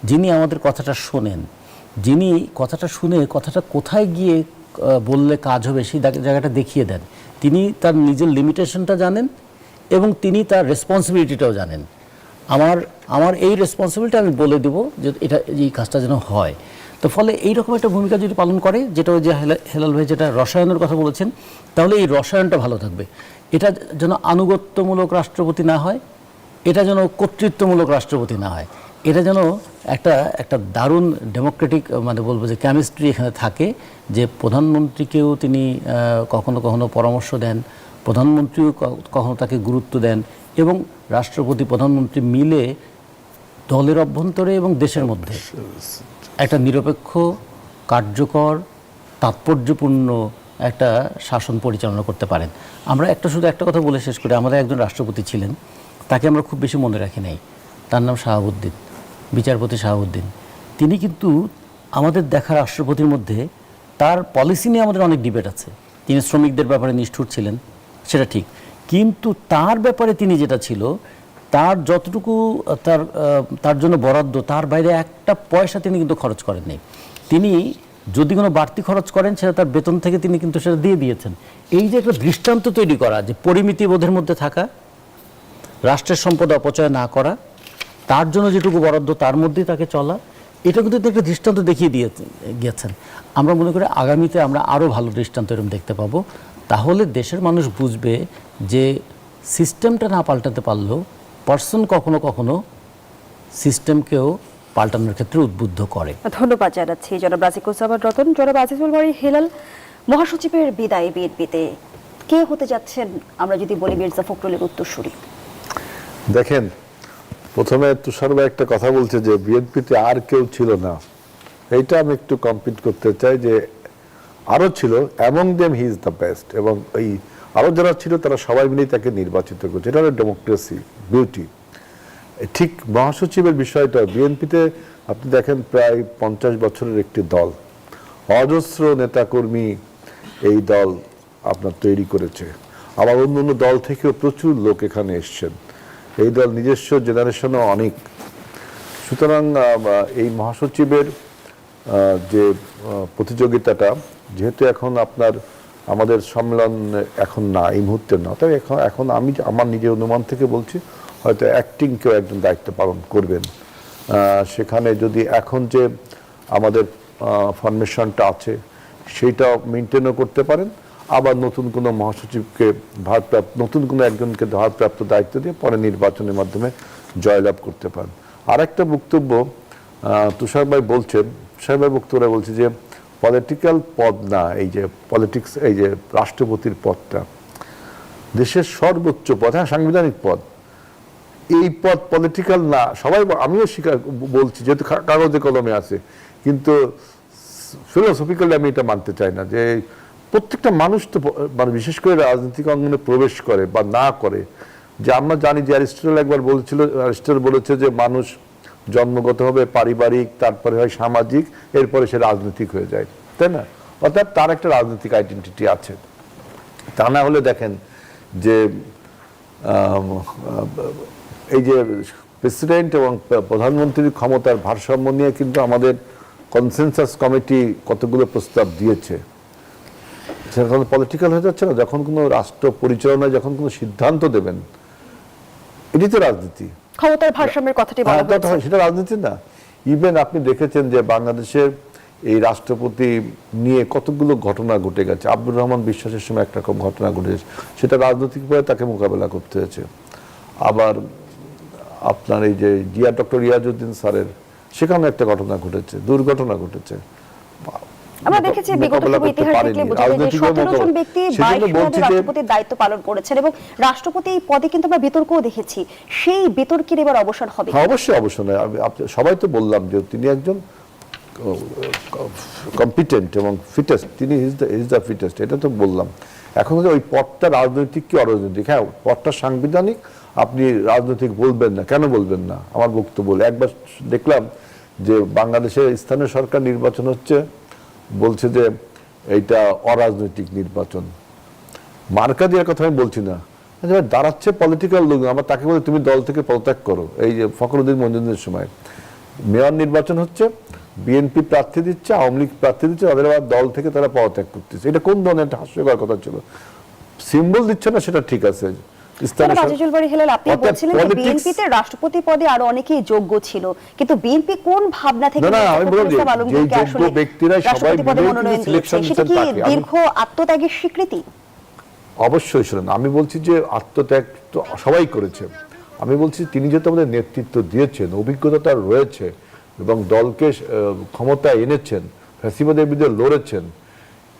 যিনি আমাদের কথাটা শোনেন, যিনি কথাটা শুনে কথাটা কোথায় গিয়ে বললে কাজ হবে সেই জায়গাটা দেখিয়ে দেন। তিনি তার নিজের লিমিটেশনটা জানেন এবং তিনি তার রেসপন্সিবিলিটিটাও জানেন। আমার এই রেসপন্সিবিলিটি আমি বলে দেব যে এটা এই কাজটা যেন হয়। তো ফলে এইরকম একটা ভূমিকা যদি পালন করে, যেটা ওই যে হেলাল ভাই যেটা রসায়নের কথা বলেছেন, তাহলে এই রসায়নটা ভালো থাকবে। এটা যেন আনুগত্যমূলক রাষ্ট্রপতি না হয়, এটা যেন কর্তৃত্বমূলক রাষ্ট্রপতি না হয়, এটা যেন একটা দারুণ ডেমোক্রেটিক মানে বলবো যে কেমিস্ট্রি এখানে থাকে, যে প্রধানমন্ত্রীকেও তিনি কখনো কখনো পরামর্শ দেন, প্রধানমন্ত্রীও কখনো তাকে গুরুত্ব দেন, এবং রাষ্ট্রপতি প্রধানমন্ত্রী মিলে দলের অভ্যন্তরে এবং দেশের মধ্যে একটা নিরপেক্ষ, কার্যকর, তাৎপর্যপূর্ণ একটা শাসন পরিচালনা করতে পারেন। আমরা শুধু একটা কথা বলে শেষ করি, আমাদের একজন রাষ্ট্রপতি ছিলেন, তাকে আমরা খুব বেশি মনে রাখি নাই, তার নাম শাহাবুদ্দিন, বিচারপতি শাহাবুদ্দিন। তিনি কিন্তু আমাদের দেখা রাষ্ট্রপতির মধ্যে তার পলিসি নিয়ে আমাদের অনেক ডিবেট আছে। তিনি শ্রমিকদের ব্যাপারে নিষ্ঠুর ছিলেন, সেটা ঠিক, কিন্তু তার ব্যাপারে তিনি যেটা ছিল, তার যতটুকু তার জন্য বরাদ্দ, তার বাইরে একটা পয়সা তিনি কিন্তু খরচ করেননি। তিনি যদি কোনো বাড়তি খরচ করেন সেটা তার বেতন থেকে তিনি কিন্তু সেটা দিয়ে দিয়েছেন। এই যে একটা দৃষ্টান্ত তৈরি করা, যে পরিমিতি বোধের মধ্যে থাকা, রাষ্ট্রের সম্পদ অপচয় না করা, তার জন্য যেটুকু বরাদ্দ তার মধ্যেই তাকে চলা, এটা কিন্তু একটা দৃষ্টান্ত দেখিয়ে গিয়েছেন। আমরা মনে করি আগামীতে আমরা আরও ভালো দৃষ্টান্ত এরকম দেখতে পাবো। তাহলে দেশের মানুষ বুঝবে যে সিস্টেমটা না পাল্টাতে পারলেও পার্সন কখনো কখনো সিস্টেমকেও পাল্টানোর ক্ষেত্রে উদ্বুদ্ধ করে। ধন্যবাদ জানাচ্ছি জনাব রাজিকুজ্জামান রতন। জনাব আজিজুল বারী হেলাল, মহাসচিবের বিদায় বিএনপিতে কে হতে যাচ্ছেন আমরা যদি বলি মির্জা ফখরুলের উত্তরসূরি? দেখেন, প্রথমে তুষার ভাই একটা কথা বলছে যে বিএনপিতে আর কেউ ছিল না, এইটা আমি একটু কমপ্লিট করতে চাই যে আরো ছিল, among them he is the best, এবং এই আরো যারা ছিল তারা সবাই মিলেই তাকে নির্বাচিত করছে। এটা হলো ডেমোক্রেসি বিউটি। ঠিক মহাসচিবের বিষয়টা, বিএনপিতে আপনি দেখেন প্রায় 50 বছরের একটি দল, অজস্র নেতাকর্মী এই দল আপনার তৈরি করেছে, আবার অন্য অন্য দল থেকেও প্রচুর লোক এখানে এসছেন, এই দল নিজস্ব জেনারেশনও অনেক। সুতরাং এই মহাসচিবের যে প্রতিযোগিতাটা, যেহেতু এখন আমাদের সম্মেলন এখন না, এই মুহূর্তে না, তবে এখন আমি আমার নিজের অনুমান থেকে বলছি হয়তো অ্যাক্টিং কেউ একজন দায়িত্ব পালন করবেন। সেখানে যদি এখন যে আমাদের ফরমেশনটা আছে সেইটা মেনটেনও করতে পারেন, আবার নতুন কোনো মহাসচিবকে নতুন কোনো একজনকে ভারপ্রাপ্ত দায়িত্ব দিয়ে পরে নির্বাচনের মাধ্যমে জয়লাভ করতে পারেন। আর একটা বক্তব্য তুষার ভাই বলছেন, তুষার ভাই বক্তব্য বলছে যে পলিটিক্যাল পদ না, এই যে পলিটিক্স, এই যে রাষ্ট্রপতির পদটা দেশের সর্বোচ্চ পদ, হ্যাঁ সাংবিধানিক পদ, এই পদ পলিটিক্যাল না। সবাই, আমিও স্বীকার বলছি যেহেতু কাগজে কলমে আছে, কিন্তু ফিলোসফিক্যালি আমি এটা মানতে চাই না যে প্রত্যেকটা মানুষ তো মানে বিশেষ করে রাজনৈতিক অঙ্গনে প্রবেশ করে বা না করে। যে আমরা জানি যে অ্যারিস্টটল একবার অ্যারিস্টটল বলেছে যে মানুষ জন্মগতভাবে পারিবারিক, তারপরে হয় সামাজিক, এরপরে সে রাজনৈতিক হয়ে যায়, তাই না? অর্থাৎ তার একটা রাজনৈতিক আইডেন্টিটি আছে। তা না হলে দেখেন যে এই যে প্রেসিডেন্ট এবং প্রধানমন্ত্রীর ক্ষমতার ভারসাম্য নিয়ে কিন্তু আমাদের কনসেনসাস কমিটি কতগুলো প্রস্তাব দিয়েছে, সেখানে পলিটিক্যাল হয়ে যাচ্ছে না। যখন কোনো রাষ্ট্র পরিচালনায় যখন কোনো সিদ্ধান্ত দেবেন, এটি তো রাজনীতি। ক্ষমতার ভারসাম্যের কথাটি বলা হয়েছে। সেটা রাজনীতি না। ইভেন আপনি দেখেছেন যে বাংলাদেশের এই রাষ্ট্রপতি নিয়ে কতগুলো ঘটনা ঘটে গেছে। আব্দুর রহমান বিশ্বাসের সময় একরকম ঘটনা ঘটেছে, সেটা রাজনৈতিকভাবে তাকে মোকাবেলা করতে হয়েছে। আবার আপনার এই যে ডক্টর রিয়াজউদ্দিন স্যারের, সেখানে একটা ঘটনা ঘটেছে, দুর্ঘটনা ঘটেছে। আমরা দেখেছি বিগত ইতিহাস দেখলে বোঝা যায় যে 17 জন ব্যক্তি 22 মেয়াদে রাষ্ট্রপতির দায়িত্ব পালন করেছেন এবং রাষ্ট্রপতি এই পদে কিন্তু আমরা বিতর্কও দেখেছি। সেই বিতর্কের এবার অবসান হবে। অবশ্যই অবশ্যই নয়। সবাই তো বললাম যে তিনি একজন কম্পিটেন্ট এবং ফিটেস্ট, তিনি ইজ দ্য ফিটেস্ট, এটা তো বললাম। এখন ওই পদটা রাজনৈতিক কি অরাজনৈতিক? হ্যাঁ, পদটা সাংবিধানিক, আপনি রাজনৈতিক বলবেন না, কেন বলবেন না? আমার বক্তব্য একবার দেখলাম যে বাংলাদেশের স্থানীয় সরকার নির্বাচন হচ্ছে, বলছে যে এইটা অরাজনৈতিক নির্বাচন। মার্কা দেওয়ার কথা আমি বলছি না, দাঁড়াচ্ছে পলিটিক্যাল লোক, আমার তাকে বলে তুমি দল থেকে পদত্যাগ করো। এই যে ফখরুদ্দিন মঞ্জুদ্দিনের সময় মেয়র নির্বাচন হচ্ছে, বিএনপি প্রার্থী দিচ্ছে, আওয়ামী লীগ প্রার্থী দিচ্ছে, তাদের আবার দল থেকে তারা পদত্যাগ করতেছে। এটা কোন ধরনের একটা হাস্যকর কথা ছিল? সিম্বল দিচ্ছে না, সেটা ঠিক আছে। আপনি বলছিলেন যে বিএনপিতে রাষ্ট্রপতি পদে আরো অনেকেই যোগ্য ছিল, কিন্তু বিএনপি কোন ভাবনা থেকে রাষ্ট্রপতি পদে মনোনয়ন দিয়েছে? সেটা কি দীর্ঘ আত্মত্যাগের স্বীকৃতি? অবশ্যই শুনুন, আমি বলছি যে আত্মত্যাগ তো সবাই করেছে। আমি বলছি তিনি যেহেতু আমাদের নেতৃত্ব দিয়েছেন, অভিজ্ঞতা তার রয়েছে এবং দলকে ক্ষমতায় এনেছেন, ফ্যাসিবাদের বিরুদ্ধে লড়েছেন,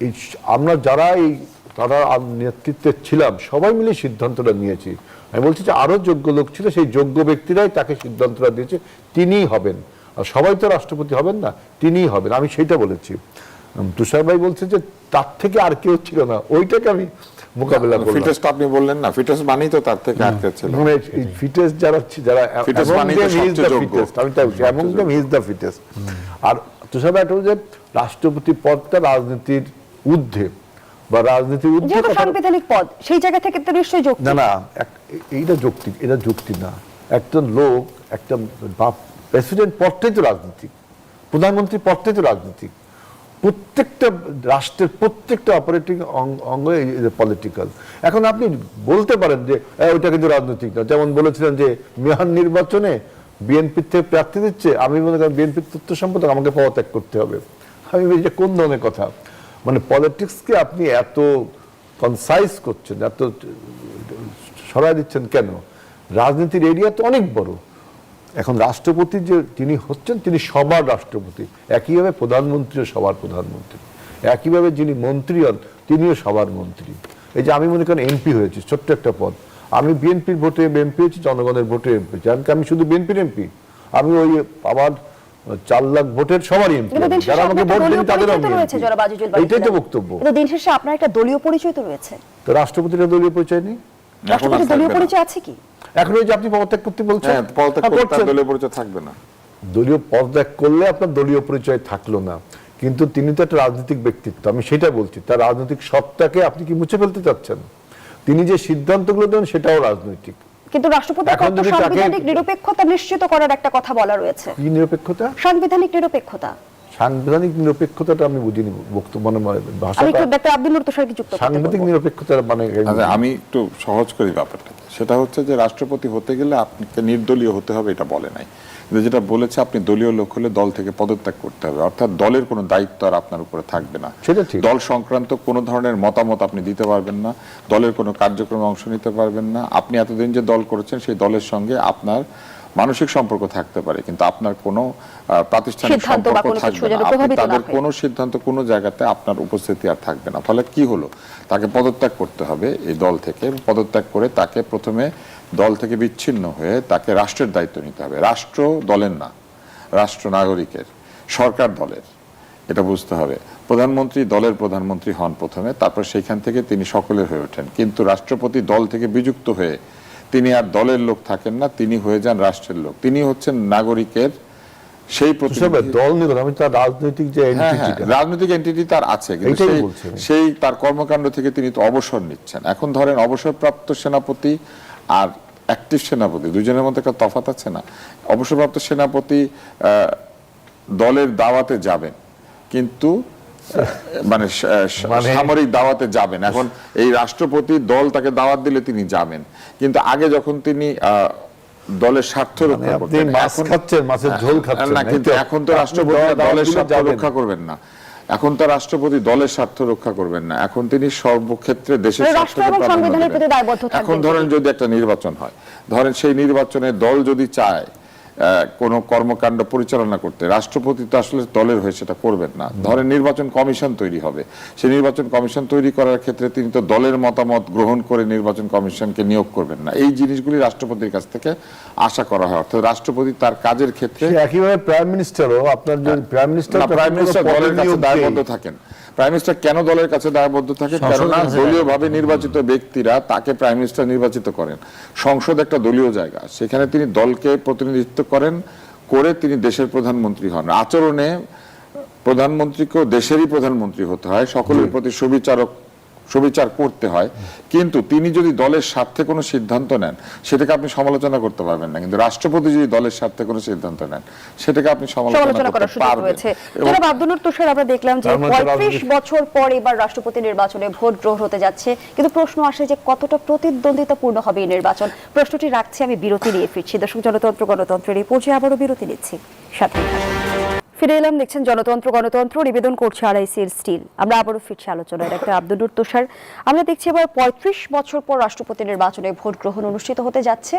এই আমরা যারা এই তারা নেতৃত্বে ছিলাম, সবাই মিলে সিদ্ধান্তটা নিয়েছি। আমি বলছি যে আরো যোগ্য লোক ছিল, সেই যোগ্য ব্যক্তিরাই তাকে সিদ্ধান্তটা দিয়েছে, তিনিই হবেন। আর সবাই তো রাষ্ট্রপতি হবেন না, তিনিই হবেন, আমি সেইটা বলেছি। তুষার ভাই বলছে যে তার থেকে আর কেউ ছিল না, ওইটাকে আমি মোকাবেলা করলাম। ফিটেস্ট আপনি বললেন না, ফিটেস্ট মানেই তো তার থেকে আর কেউ ছিল না। মানে ফিটেস্ট যারা ফিটেস্ট মানেই তো সবচেয়ে যোগ্য। আমি তাই বলছি, এমন হি ইজ দ্য ফিটেস্ট। আর তুষার ভাই যে রাষ্ট্রপতি পদটা রাজনীতির ঊর্ধ্বে বা রাজনীতির ঊর্ধ্বে সাংবিধানিক পদ, সেই জায়গা থেকে তো নিশ্চয়ই যুক্তি না। এইটা যৌক্তিক, এটা যুক্তি না। একজন লোক, একটা প্রেসিডেন্ট পদটাই তো রাজনীতিক, প্রধানমন্ত্রী পদটাই তো রাজনীতিক, প্রত্যেকটা রাষ্ট্রের প্রত্যেকটা অপারেটিং অঙ্গ পলিটিক্যাল। এখন আপনি বলতে পারেন যে ওইটা কিন্তু রাজনৈতিক না, যেমন বলেছিলেন যে মেয়র নির্বাচনে বিএনপির থেকে প্রার্থী দিচ্ছে, আমি মনে করি বিএনপির তথ্য সম্পাদক, আমাকে পদত্যাগ করতে হবে। আমি বলি যে কোন ধরনের কথা? মানে পলিটিক্সকে আপনি এত কনসাইজ করছেন, এত সরাই দিচ্ছেন কেন? রাজনীতির এরিয়া তো অনেক বড়। এখন রাষ্ট্রপতি যে তিনি হচ্ছেন, তিনি সবার রাষ্ট্রপতি, একইভাবে প্রধানমন্ত্রীও সবার প্রধানমন্ত্রী, একইভাবে যিনি মন্ত্রী হন তিনিও সবার মন্ত্রী। এই যে আমি মনে করেন এমপি হয়েছি, ছোট্ট একটা পদ, আমি বিএনপির ভোটে এমপি হয়েছি, জনগণের ভোটে এমপি, আমি শুধু বিএনপির এমপি, আমি ওই আমার 4 লাখ ভোটের সবারই এমপি, যারা আমাকে ভোট দেন তাদেরও আমি এমপি। এইটাই তো বক্তব্য। কিন্তু দিন শেষে আপনার একটা দলীয় পরিচয় তো রয়েছে। তো রাষ্ট্রপতির দলীয় পরিচয় নেই? রাষ্ট্রপতির দলীয় পরিচয় আছে কি? এখন ওই যে আপনি পদত্যাগ করতে বলছেন, দলীয় পরিচয় থাকবে না। দলীয় পদত্যাগ করলে আপনার দলীয় পরিচয় থাকলো না, কিন্তু তিনি তো একটা রাজনৈতিক ব্যক্তিত্ব, আমি সেটা বলছি। তার রাজনৈতিক সত্তাকে আপনি কি মুছে ফেলতে চাচ্ছেন? তিনি যে সিদ্ধান্তগুলো দেন সেটাও রাজনৈতিক। কিন্তু রাষ্ট্রপতির সাংবিধানিক নিরপেক্ষতা নিশ্চিত করার একটা কথা বলা রয়েছে। কি নিরপেক্ষতা? সাংবিধানিক নিরপেক্ষতা। সাংবিধানিক নিরপেক্ষতাটা আমি বুঝিনি বক্তব্য ভাষা। আমি একটু ডক্টর আব্দুল নূর তুষারকে যুক্ত করতে বলবো। সাংবিধানিক নিরপেক্ষতা মানে আমি একটু সহজ করি ব্যাপারটা। সেটা হচ্ছে যে রাষ্ট্রপতি হতে গেলে আপনাকে নির্দলীয় হতে হবে, এটা বলে নাই। যেটা বলেছে আপনি দলীয় লোক হলে দল থেকে পদত্যাগ করতে হবে, অর্থাৎ দলের কোনো দায়িত্ব আর আপনার উপরে থাকবে না। দল সংক্রান্ত কোনো ধরনের মতামত আপনি দিতে পারবেন না, দলের কোনো কার্যক্রমে অংশ নিতে পারবেন না। আপনি এতদিন যে দল করেছেন সেই দলের সঙ্গে আপনার মানসিক সম্পর্ক থাকতে পারে, কিন্তু আপনার কোনো প্রাতিষ্ঠানিক সম্পর্ক থাকবে না। আপনি তাদের কোনো সিদ্ধান্ত কোনো জায়গাতে আপনার উপস্থিতি আর থাকবে না। ফলে কি হলো, তাকে পদত্যাগ করতে হবে এই দল থেকে। পদত্যাগ করে তাকে প্রথমে দল থেকে বিচ্ছিন্ন হয়ে তাকে রাষ্ট্রের দায়িত্ব নিতে হবে। রাষ্ট্র দলের না, রাষ্ট্র নাগরিকের, সরকার দলের, এটা বুঝতে হবে। প্রধানমন্ত্রী দলের প্রধানমন্ত্রী হন প্রথমে, তারপর সেইখান থেকে তিনি সকলের হয়ে ওঠেন। কিন্তু রাষ্ট্রপতি দল থেকে বিযুক্ত হয়ে তিনি আর দলের লোক থাকেন না, তিনি হয়ে যান রাষ্ট্রের লোক। তিনি হচ্ছেন নাগরিকের সেই দল নিয়ে আমি তার রাজনৈতিক যে রাজনৈতিক এন্টিটি তার আছে, কিন্তু সেই তার কর্মকাণ্ড থেকে তিনি তো অবসর নিচ্ছেন। এখন ধরেন অবসরপ্রাপ্ত সেনাপতি আর অ্যাক্টিভ সেনাপতি, দুজনের মধ্যে একটা তফাৎ আছে না? অবসরপ্রাপ্ত সেনাপতি দলের দাওয়াতে যাবেন, কিন্তু মানে সামরিক দাওয়াতে যাবেন। এখন এই রাষ্ট্রপতি দল তাকে দাওয়াত দিলে তিনি যাবেন, কিন্তু আগে যখন তিনি দলের স্বার্থ রক্ষা করতেন, মাছ খাচ্ছেন, মাছের ঝোল খাচ্ছেন না, কিন্তু এখন তো রাষ্ট্রপতি দলের স্বার্থ রক্ষা করবেন না। এখন তো রাষ্ট্রপতি দলের স্বার্থ রক্ষা করবেন না, এখন তিনি সর্বক্ষেত্রে দেশের স্বার্থকে প্রাধান্য দেবেন। এখন ধরেন যদি একটা নির্বাচন হয়, ধরেন সেই নির্বাচনে দল যদি চায় কোন কর্মকাণ্ড পরিচালনা করতে, রাষ্ট্রপতি তো আসলে দলের হয়ে সেটা করবেন না। ধরেন নির্বাচন কমিশন তৈরি হবে, সেই নির্বাচন কমিশন তৈরি করার ক্ষেত্রে তিনি তো দলের মতামত গ্রহণ করে নির্বাচন কমিশনকে নিয়োগ করবেন না। এই জিনিসগুলি রাষ্ট্রপতির কাছ থেকে আশা করা হয়, অর্থাৎ রাষ্ট্রপতি তার কাজের ক্ষেত্রে একইভাবে প্রাইম মিনিস্টারও আপনার যদি প্রাইম মিনিস্টার দলের কাছে দায়বদ্ধ থাকেন। প্রাইম মিনিস্টার কেন দলের কাছে দায়বদ্ধ থাকে? কারণ দলীয়ভাবে নির্বাচিত ব্যক্তিরা তাকে প্রাইম মিনিস্টার নির্বাচিত করেন। সংসদ একটা দলীয় জায়গা, সেখানে তিনি দলকে প্রতিনিধিত্ব করেন, করে তিনি দেশের প্রধানমন্ত্রী হন। আচরণে প্রধানমন্ত্রীকেও দেশেরই প্রধানমন্ত্রী হতে হয়, সকলের প্রতি সুবিচার করতে হয়, কিন্তু তিনি যদি দলের স্বার্থে কোনো সিদ্ধান্ত নেন সেটাকে আপনি সমালোচনা করতে পারবেন না। কিন্তু রাষ্ট্রপতি যদি দলের স্বার্থে কোনো সিদ্ধান্ত নেন সেটাকে আপনি সমালোচনা করতে পারবেন। জনাব আব্দুল নূর তুষার, আমরা দেখলাম যে 35 বছর পর এবার রাষ্ট্রপতি নির্বাচনে ভোট গ্রহণ হতে যাচ্ছে, কিন্তু প্রশ্ন আসে যে কতটা প্রতিদ্বন্দ্বিতাপূর্ণ হবে এই নির্বাচন। প্রশ্নটি রাখছি, আমি বিরতি নিয়ে ফিরছি। দর্শক, জনতন্ত্র গণতন্ত্রের এই পর্যায়ে আবারও বিরতি নিচ্ছি, সাথে ফিরে এলাম। দেখছেন জনতন্ত্র গণতন্ত্র, নিবেদন করছে আড়াইসির স্টিল। আমরা আবারও ফিরছি আলোচনায়। ডাক্তার আব্দুল নূর তুষার, আমরা দেখছি এবার 35 বছর পর রাষ্ট্রপতি নির্বাচনে ভোট গ্রহণ অনুষ্ঠিত হতে যাচ্ছে,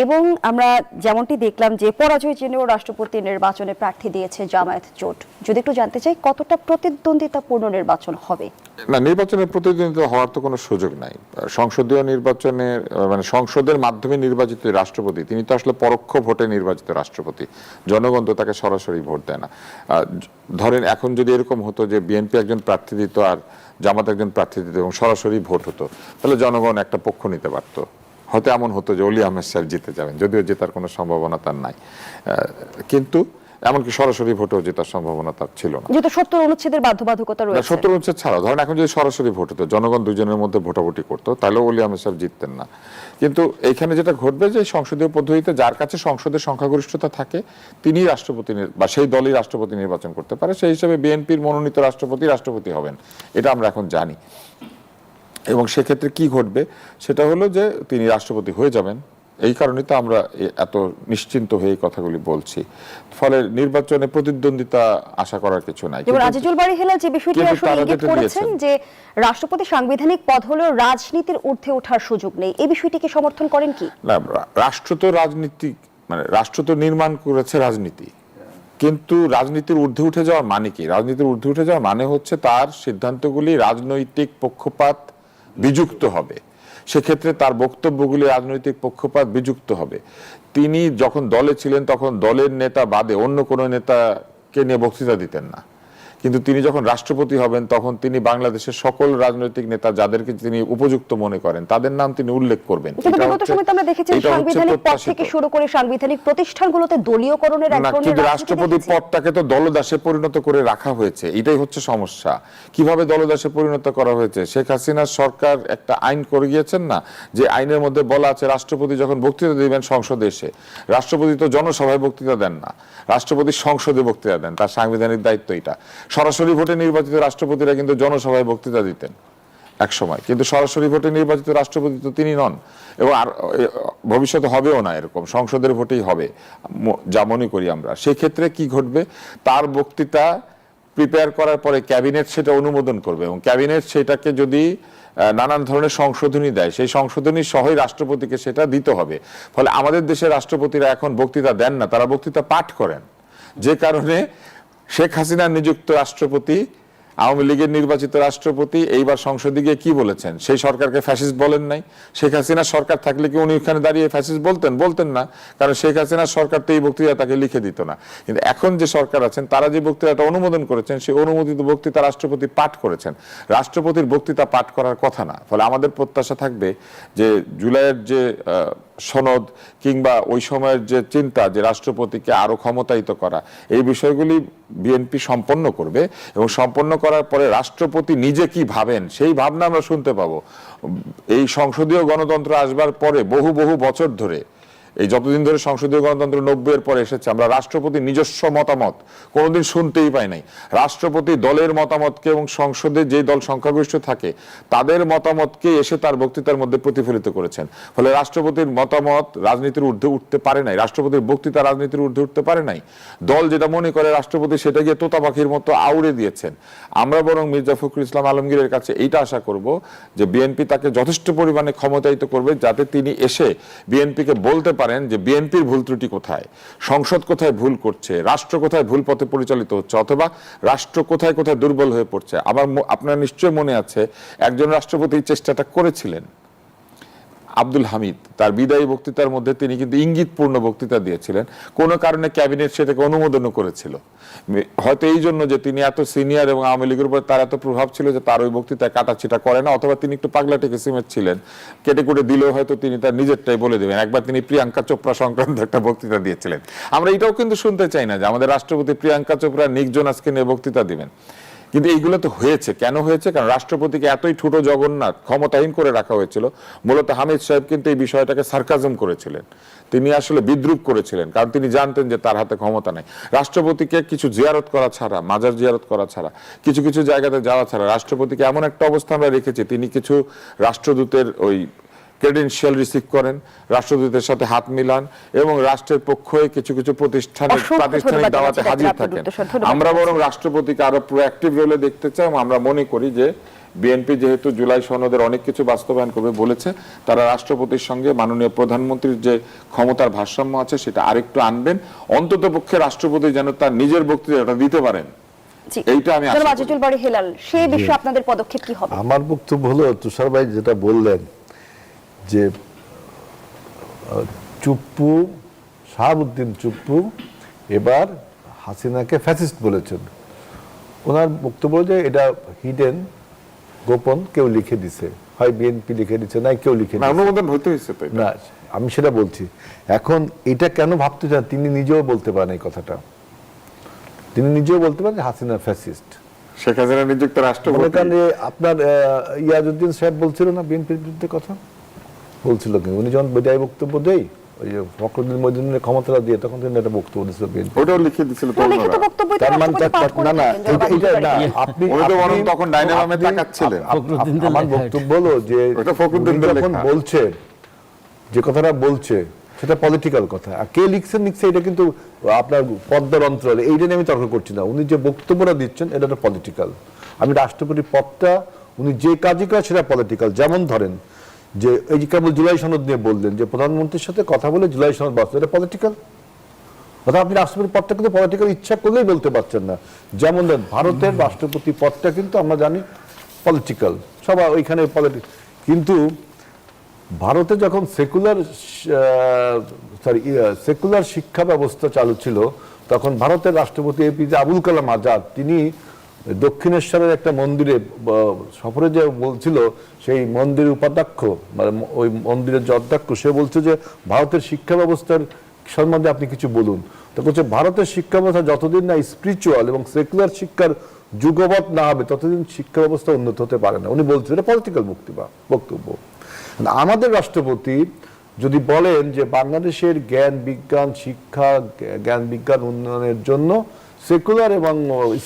এবং আমরা যেমনটি দেখলাম যে পরাজয় জেনেও রাষ্ট্রপতি নির্বাচনে প্রার্থী দিয়েছে জামায়াত জোট। যদি একটু জানতে চাই কতটা প্রতিদ্বন্দ্বিতাপূর্ণ নির্বাচন হবে? না, নির্বাচনের প্রতিদ্বন্দ্বিতা হওয়ার তো কোনো সুযোগ নাই। সংসদীয় নির্বাচনে মানে সংসদের মাধ্যমে নির্বাচিত রাষ্ট্রপতি, তিনি তো আসলে পরোক্ষ ভোটে নির্বাচিত রাষ্ট্রপতি, জনগণ তো তাকে সরাসরি ভোট দেয় না। ধরেন এখন যদি এরকম হতো যে বিএনপি একজন প্রার্থী দিত আর জামাত একজন প্রার্থী দিত এবং সরাসরি ভোট হতো, তাহলে জনগণ একটা পক্ষ নিতে পারতো। হয়তো এমন হতো যে অলি আহমেদ সাহেব জিতে যাবেন, যদিও জেতার কোনো সম্ভাবনা তার নাই, কিন্তু এমনকি সরাসরি ভোটেও জেতার সম্ভাবনা তার ছিল না, যেহেতু 70 অনুচ্ছেদের বাধ্যবাধকতা রয়েছে। 70 অনুচ্ছেদ ছাড়াও ধরেন এখন যদি সরাসরি ভোট হতো, জনগণ দুজনের মধ্যে ভোটাভুটি করতো, তাহলে ওলি আহমেদ সাহেব জিততেন না। কিন্তু এইখানে যেটা ঘটবে যে সংসদীয় পদ্ধতিতে যার কাছে সংসদের সংখ্যাগরিষ্ঠতা থাকে তিনি রাষ্ট্রপতি বা সেই দলই রাষ্ট্রপতি নির্বাচন করতে পারে। সেই হিসেবে বিএনপির মনোনীত রাষ্ট্রপতি হবেন, এটা আমরা এখন জানি। এবং সেক্ষেত্রে কি ঘটবে সেটা হলো যে তিনি রাষ্ট্রপতি হয়ে যাবেন। এই কারণে তো আমরা এত নিশ্চিন্ত হয়ে এই কথাগুলি বলছি। ফলে নির্বাচনে প্রতিদ্বন্দ্বিতা আশা করার কিছু নাই। যেমন আজিজুল বারী হেলাল যে বিষয়টি আসলে ইঙ্গিত করেছেন যে রাষ্ট্রপতি সাংবিধানিক পদ হলেও রাজনীতির ঊর্ধ্বে ওঠার সুযোগ নেই, এই বিষয়টিকে সমর্থন করেন কি? না, রাষ্ট্র তো রাজনীতি, মানে রাষ্ট্র তো নির্মাণ করেছে রাজনীতি, কিন্তু রাজনীতির ঊর্ধ্বে উঠে যাওয়ার মানে কি? রাজনীতির ঊর্ধ্বে উঠে যাওয়ার মানে হচ্ছে তার সিদ্ধান্তগুলি রাজনৈতিক পক্ষপাত বিযুক্ত হবে, সেক্ষেত্রে তার বক্তব্যগুলি রাজনৈতিক পক্ষপাত বিযুক্ত হবে। তিনি যখন দলে ছিলেন তখন দলের নেতা বাদে অন্য কোনো নেতাকে নিয়ে বক্তৃতা দিতেন না, কিন্তু তিনি যখন রাষ্ট্রপতি হবেন তখন তিনি বাংলাদেশের সকল রাজনৈতিক নেতা যাদেরকে তিনি উপযুক্ত মনে করেন তাদের নাম তিনি উল্লেখ করবেন। কিন্তু বিগত সময়ে আমরা দেখেছি সাংবিধানিক পদ থেকে শুরু করে সাংবিধানিক প্রতিষ্ঠানগুলোতে দলীয়করণের এক ধরনের কিন্তু রাষ্ট্রপতি পদটাকে তো দলদাসে পরিণত করে রাখা হয়েছে, এটাই হচ্ছে সমস্যা। কিভাবে দলদাসে পরিণত করা হয়েছে? শেখ হাসিনার সরকার একটা আইন করে গিয়েছেন না, যে আইনের মধ্যে বলা আছে রাষ্ট্রপতি যখন বক্তৃতা দিবেন সংসদে এসে, রাষ্ট্রপতি তো জনসভায় বক্তৃতা দেন না, রাষ্ট্রপতি সংসদে বক্তৃতা দেন, তার সাংবিধানিক দায়িত্ব এটা। সরাসরি ভোটে নির্বাচিত রাষ্ট্রপতিরা কিন্তু জনসভায় বক্তৃতা দিতেন এক সময়, কিন্তু সরাসরি ভোটে নির্বাচিত রাষ্ট্রপতি তো তিনি নন, এবং আর ভবিষ্যতে হবেও না, এরকম সংসদের ভোটেই হবে যা মনে করি আমরা। সেই ক্ষেত্রে কি ঘটবে? তার বক্তৃতা প্রিপেয়ার করার পরে ক্যাবিনেট সেটা অনুমোদন করবে, এবং ক্যাবিনেট সেটাকে যদি নানান ধরনের সংশোধনী দেয়, সেই সংশোধনী সহই রাষ্ট্রপতিকে সেটা দিতে হবে। ফলে আমাদের দেশের রাষ্ট্রপতিরা এখন বক্তৃতা দেন না, তারা বক্তৃতা পাঠ করেন, যে কারণে শেখ হাসিনার নিযুক্ত রাষ্ট্রপতি, আওয়ামী লীগের নির্বাচিত রাষ্ট্রপতি এইবার সংসদে গিয়ে কি বলেছেন? সেই সরকারকে ফ্যাসিস্ট বলেন নাই। শেখ হাসিনার সরকার থাকলে কি উনি ওখানে দাঁড়িয়ে ফ্যাসিস্ট বলতেন না, কারণ শেখ হাসিনার সরকার তো এই বক্তৃতা তাকে লিখে দিত না। কিন্তু এখন যে সরকার আছেন তারা যে বক্তৃতাটা অনুমোদন করেছেন, সেই অনুমোদিত বক্তৃতা রাষ্ট্রপতি পাঠ করেছেন। রাষ্ট্রপতির বক্তৃতা পাঠ করার কথা না। ফলে আমাদের প্রত্যাশা থাকবে যে জুলাইয়ের যে সনদ কিংবা ওই সময়ের যে চিন্তা যে রাষ্ট্রপতিকে আরো ক্ষমতায়িত করা, এই বিষয়গুলি বিএনপি সম্পন্ন করবে, এবং সম্পন্ন করার পরে রাষ্ট্রপতি নিজে কি ভাবেন সেই ভাবনা আমরা শুনতে পাবো। এই সংসদীয় গণতন্ত্র আসবার পরে বহু বছর ধরে এই যতদিন ধরে সংসদীয় গণতন্ত্র 90-এর পরে এসেছে, আমরা রাষ্ট্রপতির নিজস্ব মতামত কোনোদিন শুনতেই পাই নাই। রাষ্ট্রপতি দলের মতামতকে এবং সংসদে যে দল সংখ্যাগরিষ্ঠ থাকে তাদের মতামতকে এসে তার বক্তৃতার মধ্যে প্রতিফলিত করেছেন। ফলে রাষ্ট্রপতির মতামত রাজনীতির ঊর্ধ্বে উঠতে পারে নাই, রাষ্ট্রপতির বক্তৃতা রাজনীতির ঊর্ধ্বে উঠতে পারে নাই। দল যেটা মনে করে রাষ্ট্রপতি সেটা গিয়ে তোতা পাখির মতো আউড়ে দিয়েছেন। আমরা বরং মির্জা ফখরুল ইসলাম আলমগীরের কাছে এইটা আশা করব যে বিএনপি তাকে যথেষ্ট পরিমাণে ক্ষমতায়িত করবে, যাতে তিনি এসে বিএনপিকে বলতে পারেন যে বিএনপির ভুল ত্রুটি কোথায়, সংসদ কোথায় ভুল করছে, রাষ্ট্র কোথায় ভুল পথে পরিচালিত হচ্ছে, অথবা রাষ্ট্র কোথায় কোথায় দুর্বল হয়ে পড়ছে। আবার আপনার নিশ্চয় মনে আছে একজন রাষ্ট্রপতি এই চেষ্টাটা করেছিলেন, আব্দুল হামিদ। তার বিদায়ী বক্তৃতার মধ্যে তিনি কিন্তু ইঙ্গিতপূর্ণ বক্তৃতা দিয়েছিলেন, কোনো কারণে ক্যাবিনেট সেটাকে অনুমোদনও করেছিল। হয়তো এই জন্য যে তিনি এত সিনিয়র এবং আওয়ামী লীগের উপর তার এত প্রভাব ছিল যে তার ওই বক্তৃতায় কাটাছিটা করে না, অথবা তিনি একটু পাগলাটে কিসিমের ছিলেন, কেটে কুটে দিলেও হয়তো তিনি তার নিজেরটাই বলে দেবেন। একবার তিনি প্রিয়াঙ্কা চোপড়া সংক্রান্ত একটা বক্তৃতা দিয়েছিলেন। আমরা এটাও কিন্তু শুনতে চাই না যে আমাদের রাষ্ট্রপতি প্রিয়াঙ্কা চোপড়া নিক জোনাসকে নিয়ে বক্তৃতা দিবেন। কিন্তু এইগুলো তো হয়েছে, কেন হয়েছে? কারণ রাষ্ট্রপতিকে এতই ঠুটো জগন্নাথ ক্ষমতাহীন করে রাখা হয়েছিল। মূলত হামিদ সাহেব কিন্তু এই বিষয়টাকে সার্কাজম করেছিলেন, তিনি আসলে বিদ্রুপ করেছিলেন, কারণ তিনি জানতেন যে তার হাতে ক্ষমতা নাই। রাষ্ট্রপতিকে কিছু জিয়ারত করা ছাড়া, মাজার জিয়ারত করা ছাড়া, কিছু কিছু জায়গাতে যাওয়া ছাড়া রাষ্ট্রপতিকে এমন একটা অবস্থা আমরা রেখেছি, তিনি কিছু রাষ্ট্রদূতের ওই ক্রেডেনশিয়াল রিসিভ করেন, রাষ্ট্রদূতের সাথে হাত মিলান এবং রাষ্ট্রের পক্ষ হয়ে কিছু কিছু প্রাতিষ্ঠানিক দাওয়াতে হাজির থাকেন। আমরা বরং রাষ্ট্রপতিকে আরো প্রোঅ্যাক্টিভ রোলে দেখতে চাই এবং আমরা মনে করি যে বিএনপি যেহেতু জুলাই সনদের অনেক কিছু বাস্তবায়ন করবে বলেছে, তারা রাষ্ট্রপতির সঙ্গে মাননীয় প্রধানমন্ত্রীর যে ক্ষমতার ভারসাম্য আছে সেটা আরেকটু আনবেন, অন্তত পক্ষে রাষ্ট্রপতি যেন তার নিজের বক্তৃতাটা দিতে পারেন। এইটা আমি আশা করি। হেলাল, সেই বিষয়ে আপনাদের পদক্ষেপ কি হবে? আমার বক্তব্য হলো তুষার ভাই যেটা বললেন যে চুপ্পু, শাহাবুদ্দিন চুপ্পু এবার হাসিনাকে ফ্যাসিস্ট বলেছেন। ওনার বক্তব্য যে এটা হিডেন, গোপন, কেউ লিখে দিছে, হয় বিএনপি লিখে দিচ্ছে, না কেউ লিখে দিচ্ছে না। আমি সেটা বলছি। এখন এটা কেন ভাবতে চান, তিনি নিজেও বলতে পারেন এই কথাটা, তিনি নিজেও বলতে পারেন হাসিনা ফ্যাসিস্ট। শেখ হাসিনা নিযুক্ত রাষ্ট্রপতি আপনার ইয়াজউদ্দিন সাহেব বলছিল না বিএনপির বিরুদ্ধে কথা বলছিল, কিন্তু উনি যখন বিদায় বক্তব্য দেয় ওই যে ফখরুদ্দিন মইনুদ্দিনের ক্ষমতাটা দিয়ে, তখন তিনি একটা বক্তব্য দিয়েছিল বিএনপি, ওটাও লিখে দিয়েছিল। তখন ডাইনামামে তাকাচ্ছিলেন। আমার বক্তব্য হলো যে যখন বলছে যে কথাটা বলছে সেটা পলিটিক্যাল কথা, আর কে লিখছেন এটা কিন্তু আপনার পদ্মার অন্তরালে, এইটা নিয়ে আমি তর্ক করছি না। উনি যে বক্তব্যটা দিচ্ছেন এটা একটা পলিটিক্যাল। আমি রাষ্ট্রপতি পদটা উনি যে কাজই করে সেটা পলিটিক্যাল। যেমন ধরেন যে এই যে কেবল জুলাই সনদ নিয়ে বললেন যে প্রধানমন্ত্রীর সাথে কথা বলে জুলাই সনদ বাস্তব, এটা পলিটিক্যাল। অর্থাৎ আপনি রাষ্ট্রপতি পদটা কিন্তু পলিটিক্যাল ইচ্ছা করলেই বলতে পারছেন না। যেমন ভারতের রাষ্ট্রপতি পদটা কিন্তু আমরা জানি পলিটিক্যাল, সবাই ওইখানে পলিটিক্যাল। কিন্তু ভারতে যখন সেকুলার শিক্ষা ব্যবস্থা চালু ছিল, তখন ভারতের রাষ্ট্রপতি এপিজে আবুল কালাম আজাদ তিনি দক্ষিণেশ্বরের একটা মন্দিরে সফরে যে বলছিল, সেই মন্দিরের উপাধ্যক্ষ মানে ওই মন্দিরের যে অধ্যক্ষ, সে বলছে যে ভারতের শিক্ষা ব্যবস্থার সম্বন্ধে আপনি কিছু বলুন। তো বলছে ভারতের শিক্ষা ব্যবস্থা যতদিন না স্পিরিচুয়াল এবং সেকুলার শিক্ষার যুগপৎ না হবে ততদিন শিক্ষা ব্যবস্থা উন্নত হতে পারে না। উনি বলছেন এটা পলিটিক্যাল বক্তব্য। আমাদের রাষ্ট্রপতি যদি বলেন যে বাংলাদেশের জ্ঞান বিজ্ঞান শিক্ষা, জ্ঞান বিজ্ঞান উন্নয়নের জন্য সেকুলার এবং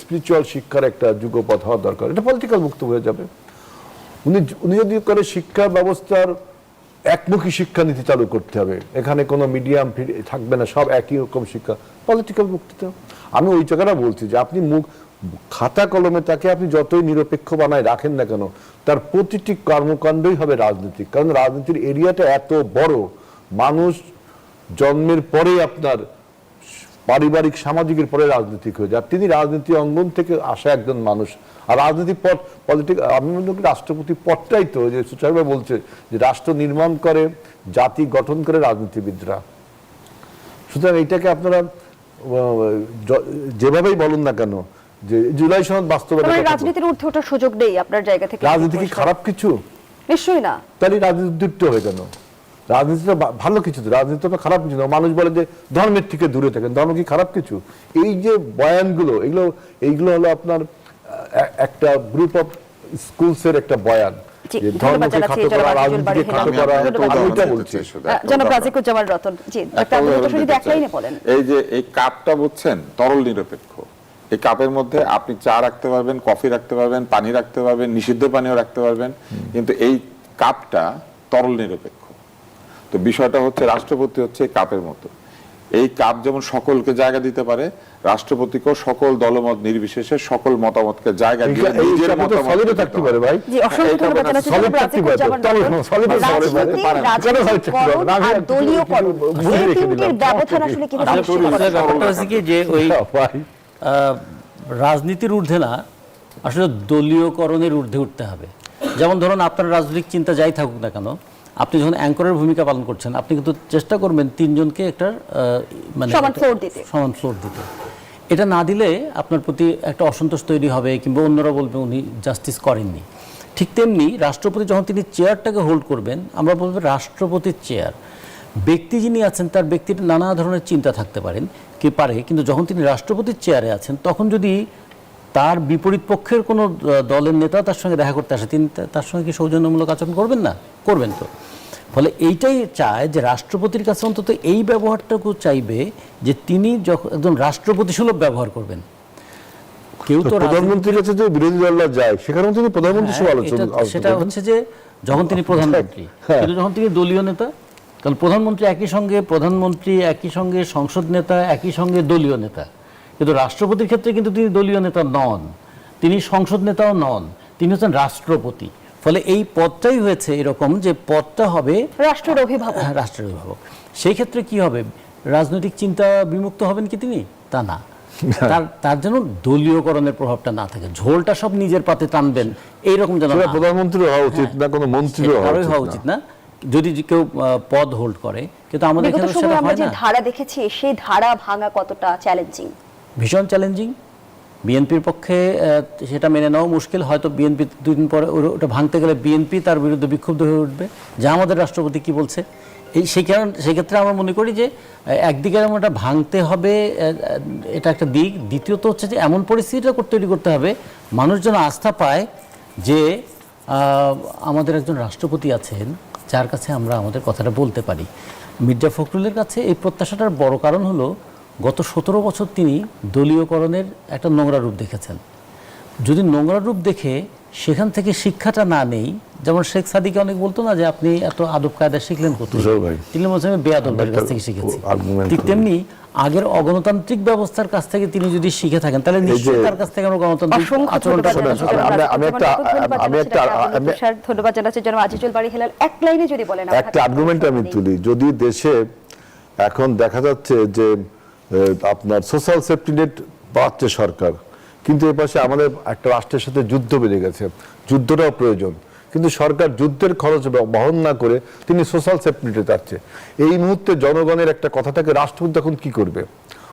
স্পিরিচুয়াল শিক্ষার একটা যুগপৎ হওয়া দরকার, এটা পলিটিক্যাল বক্তব্য হয়ে যাবে। উনি যদি করে শিক্ষা ব্যবস্থার একমুখী শিক্ষানীতি চালু করতে হবে, এখানে কোনো মিডিয়াম থাকবে না, সব একই রকম শিক্ষা, পলিটিক্যাল বক্তৃতা। আমি ওই জায়গাটা বলছি যে আপনি খাতা কলমে তাকে আপনি যতই নিরপেক্ষ বানায় রাখেন না কেন, তার প্রতিটি কর্মকাণ্ডই হবে রাজনীতিক। কারণ রাজনীতির এরিয়াটা এত বড়, মানুষ জন্মের পরে আপনার পারিবারিক সামাজিকের পরে রাজনীতিক হয়ে যায়। তিনি রাজনীতি অঙ্গন থেকে আসা একজন মানুষ। আর রাজনীতি পদ আমি মনে করি রাষ্ট্রপতি পদটাই তো যে সুচারুভাবে বলছে যে রাষ্ট্র নির্মাণ করে, জাতি গঠন করে রাজনীতিবিদরা। সুতরাং এইটাকে আপনারা যেভাবেই বলুন না কেন যে জুলাই সনদ বাস্তবায়ন, রাজনীতির ঊর্ধ্বে ওঠার সুযোগ নেই আপনার জায়গা থেকে। রাজনীতি কি খারাপ কিছু? নিশ্চয়ই না। তাহলে রাজনীতি দীপ্ত হয়ে কেন? রাজনীতিটা ভালো কিছু, রাজনীতিটা খারাপ কিছু না। মানুষ বলে যে ধর্মের থেকে দূরে থাকেন, ধর্ম কি খারাপ কিছু? এই যে বয়ানগুলো, এইগুলো হলো আপনার একটা গ্রুপ অফ স্কুলসের একটা বয়ান। জি, যে ধন্যবাদ ধর্মকে জানাচ্ছি খাটো করা, জনাব আজিজুল রাজনীতিকে বারী খাটো হেলাল। করা, ধন্যবাদ আমি এটা জানাচ্ছি। বলছি। জনাব রাজিকুজ্জামান রতন, জি একটা আপনি উদাহরণ যদি দিতে এক লাইনে চাই। বলেন। এই যে এই কাপটা বুঝছেন তরল নিরপেক্ষ, এই কাপের মধ্যে আপনি চা রাখতে পারবেন, কফি রাখতে পারবেন, পানি রাখতে পারবেন, নিষিদ্ধ পানিও রাখতে পারবেন, কিন্তু এই কাপটা তরল নিরপেক্ষ। তো বিষয়টা হচ্ছে রাষ্ট্রপতি হচ্ছে এই কাপের মতো। এই কাপ যেমন সকলকে জায়গা দিতে পারে, রাষ্ট্রপতিকেও সকল দলমত নির্বিশেষে সকল মতামতকে জায়গা দিয়ে এই নিজের কাপে তো মতামত solid দিতে থাকতে হবে। পারে ভাই। জি, অসংখ্য এইটা ধন্যবাদ আপনার জানাচ্ছি solid জনাব থাকতে পারে, রাজিকুজ্জামান তরল রতন। solid থাকতে রাজনীতি, পারে। রাজনীতিকরণ আর দলীয়করণ, এই তিনটির ব্যবধান আসলে কিভাবে আসলে নিশ্চিত করা আসলে সম্ভব? ব্যাপারটা হচ্ছে কি যে ওই ভাই, রাজনীতির ঊর্ধ্বে না, আসলে দলীয়করণের ঊর্ধ্বে উঠতে হবে। যেমন ধরুন আপনার রাজনৈতিক চিন্তা যাই থাকুক না কেন, আপনি যখন অ্যাঙ্করের ভূমিকা পালন করছেন, আপনি কিন্তু চেষ্টা করবেন তিনজনকে একটা মানে সমান ফ্লোর দিতে। সমান ফ্লোর দিতে। এটা না দিলে আপনার প্রতি একটা অসন্তোষ তৈরি হবে, কিংবা অন্যরা বলবে উনি জাস্টিস করেননি। ঠিক তেমনি রাষ্ট্রপতি যখন তিনি চেয়ারটাকে হোল্ড করবেন, আমরা বলবো রাষ্ট্রপতির চেয়ার। ব্যক্তি যিনি আছেন তার ব্যক্তির নানা ধরনের চিন্তা থাকতে পারে, কিন্তু যখন তিনি রাষ্ট্রপতির চেয়ারে আছেন, তখন যদি তার বিপরীত পক্ষের কোনো দলের নেতা তার সঙ্গে দেখা করতে আসে, তিনি তার সঙ্গে কি সৌজন্যমূলক আচরণ করবেন না? করবেন তো। ফলে এইটাই চায় যে রাষ্ট্রপতির কাছে অন্তত এই ব্যবহারটাকে চাইবে যে তিনি যখন একদম রাষ্ট্রপতি সুলভ ব্যবহার করবেন। কেউ তো প্রধানমন্ত্রীর কাছে যে বিরোধী দলরা যায়, সেখানে তিনি প্রধানমন্ত্রী সহ আলোচনা সেটা হচ্ছে যে যখন তিনি প্রধানমন্ত্রী, কিন্তু যখন তিনি দলীয় নেতা, কারণ প্রধানমন্ত্রী একই সঙ্গে সংসদ নেতা, একই সঙ্গে দলীয় নেতা। কিন্তু রাষ্ট্রপতির ক্ষেত্রে কিন্তু তিনি দলীয় নেতা নন, তিনি সংসদ নেতাও নন, তিনি হচ্ছেন রাষ্ট্রপতি। ফলে এই পদটাই হয়েছে এরকম যে পদটা হবে রাষ্ট্রের অভিভাবক। রাষ্ট্রের অভিভাবক। সেই ক্ষেত্রে কি হবে? রাজনৈতিক চিন্তা বিমুক্ত হবেন কি তিনি? তা না। তার যেন দলীয়করণের প্রভাবটা না থাকে, ঝোলটা সব নিজের পাতে টানবেন এইরকম যেন না। প্রধানমন্ত্রী হওয়া উচিত না, কোনো মন্ত্রীও হওয়া উচিত না, যদি কেউ পদ হোল্ড করে। কিন্তু আমাদের বিগত এখানে সময়ে সেটা আমরা হয় যে না। ধারা দেখেছি, সেই ধারা ভাঙা কতটা চ্যালেঞ্জিং? ভীষণ চ্যালেঞ্জিং। বিএনপির পক্ষে সেটা মেনে নেওয়া মুশকিল। হয়তো বিএনপি দুদিন পরে ওটা ভাঙতে গেলে বিএনপি তার বিরুদ্ধে বিক্ষুব্ধ হয়ে উঠবে যে আমাদের রাষ্ট্রপতি কি বলছে। সেক্ষেত্রে আমরা মনে করি যে একদিকে যেমন এটা ভাঙতে হবে, এটা একটা দিক। দ্বিতীয়ত হচ্ছে যে এমন পরিস্থিতিটা তৈরি করতে হবে মানুষ যেন আস্থা পায় যে আমাদের একজন রাষ্ট্রপতি আছেন যার কাছে আমরা আমাদের কথাটা বলতে পারি। মির্জা ফখরুলের কাছে এই প্রত্যাশাটার বড় কারণ হলো গত 17 বছর তিনি দলীয়করণের একটা নোংরা রূপ দেখেছেন। যদি নোংরা রূপ দেখে সেখান থেকে শিক্ষাটা না নেই, যেমন শেখ সাদিকে অনেক বলতো না যে আপনি এত আদব কায়দা শিখলেন কোথায়, তিনি বলছেন আমি বেয়াদবের কাছ থেকে শিখেছি। ঠিক তেমনি আগের অগণতান্ত্রিক ব্যবস্থার কাছ থেকে তিনি যদি শিখে থাকেন, তাহলে নিশ্চয়ই তার কাছ থেকে আমরা গণতান্ত্রিক আচরণটা ধন্যবাদ জানাচ্ছি জনাব আজিজুল বারী হেলাল। এক লাইনে যদি বলেন। একটা আর্গুমেন্ট আমি তুলি, যদি দেশে এখন দেখা যাচ্ছে যে আপনার সোশ্যাল সেফটি নেট পাচ্ছে সরকার, কিন্তু এ পাশে আমাদের একটা রাষ্ট্রের সাথে যুদ্ধ বেড়ে গেছে, যুদ্ধটাও প্রয়োজন, কিন্তু সরকার যুদ্ধের খরচ বহন না করে তিনি সোশ্যাল সেফটি নেটে যাচ্ছে। এই মুহূর্তে জনগণের একটা কথাটাকে রাষ্ট্রপতি তখন কি করবে?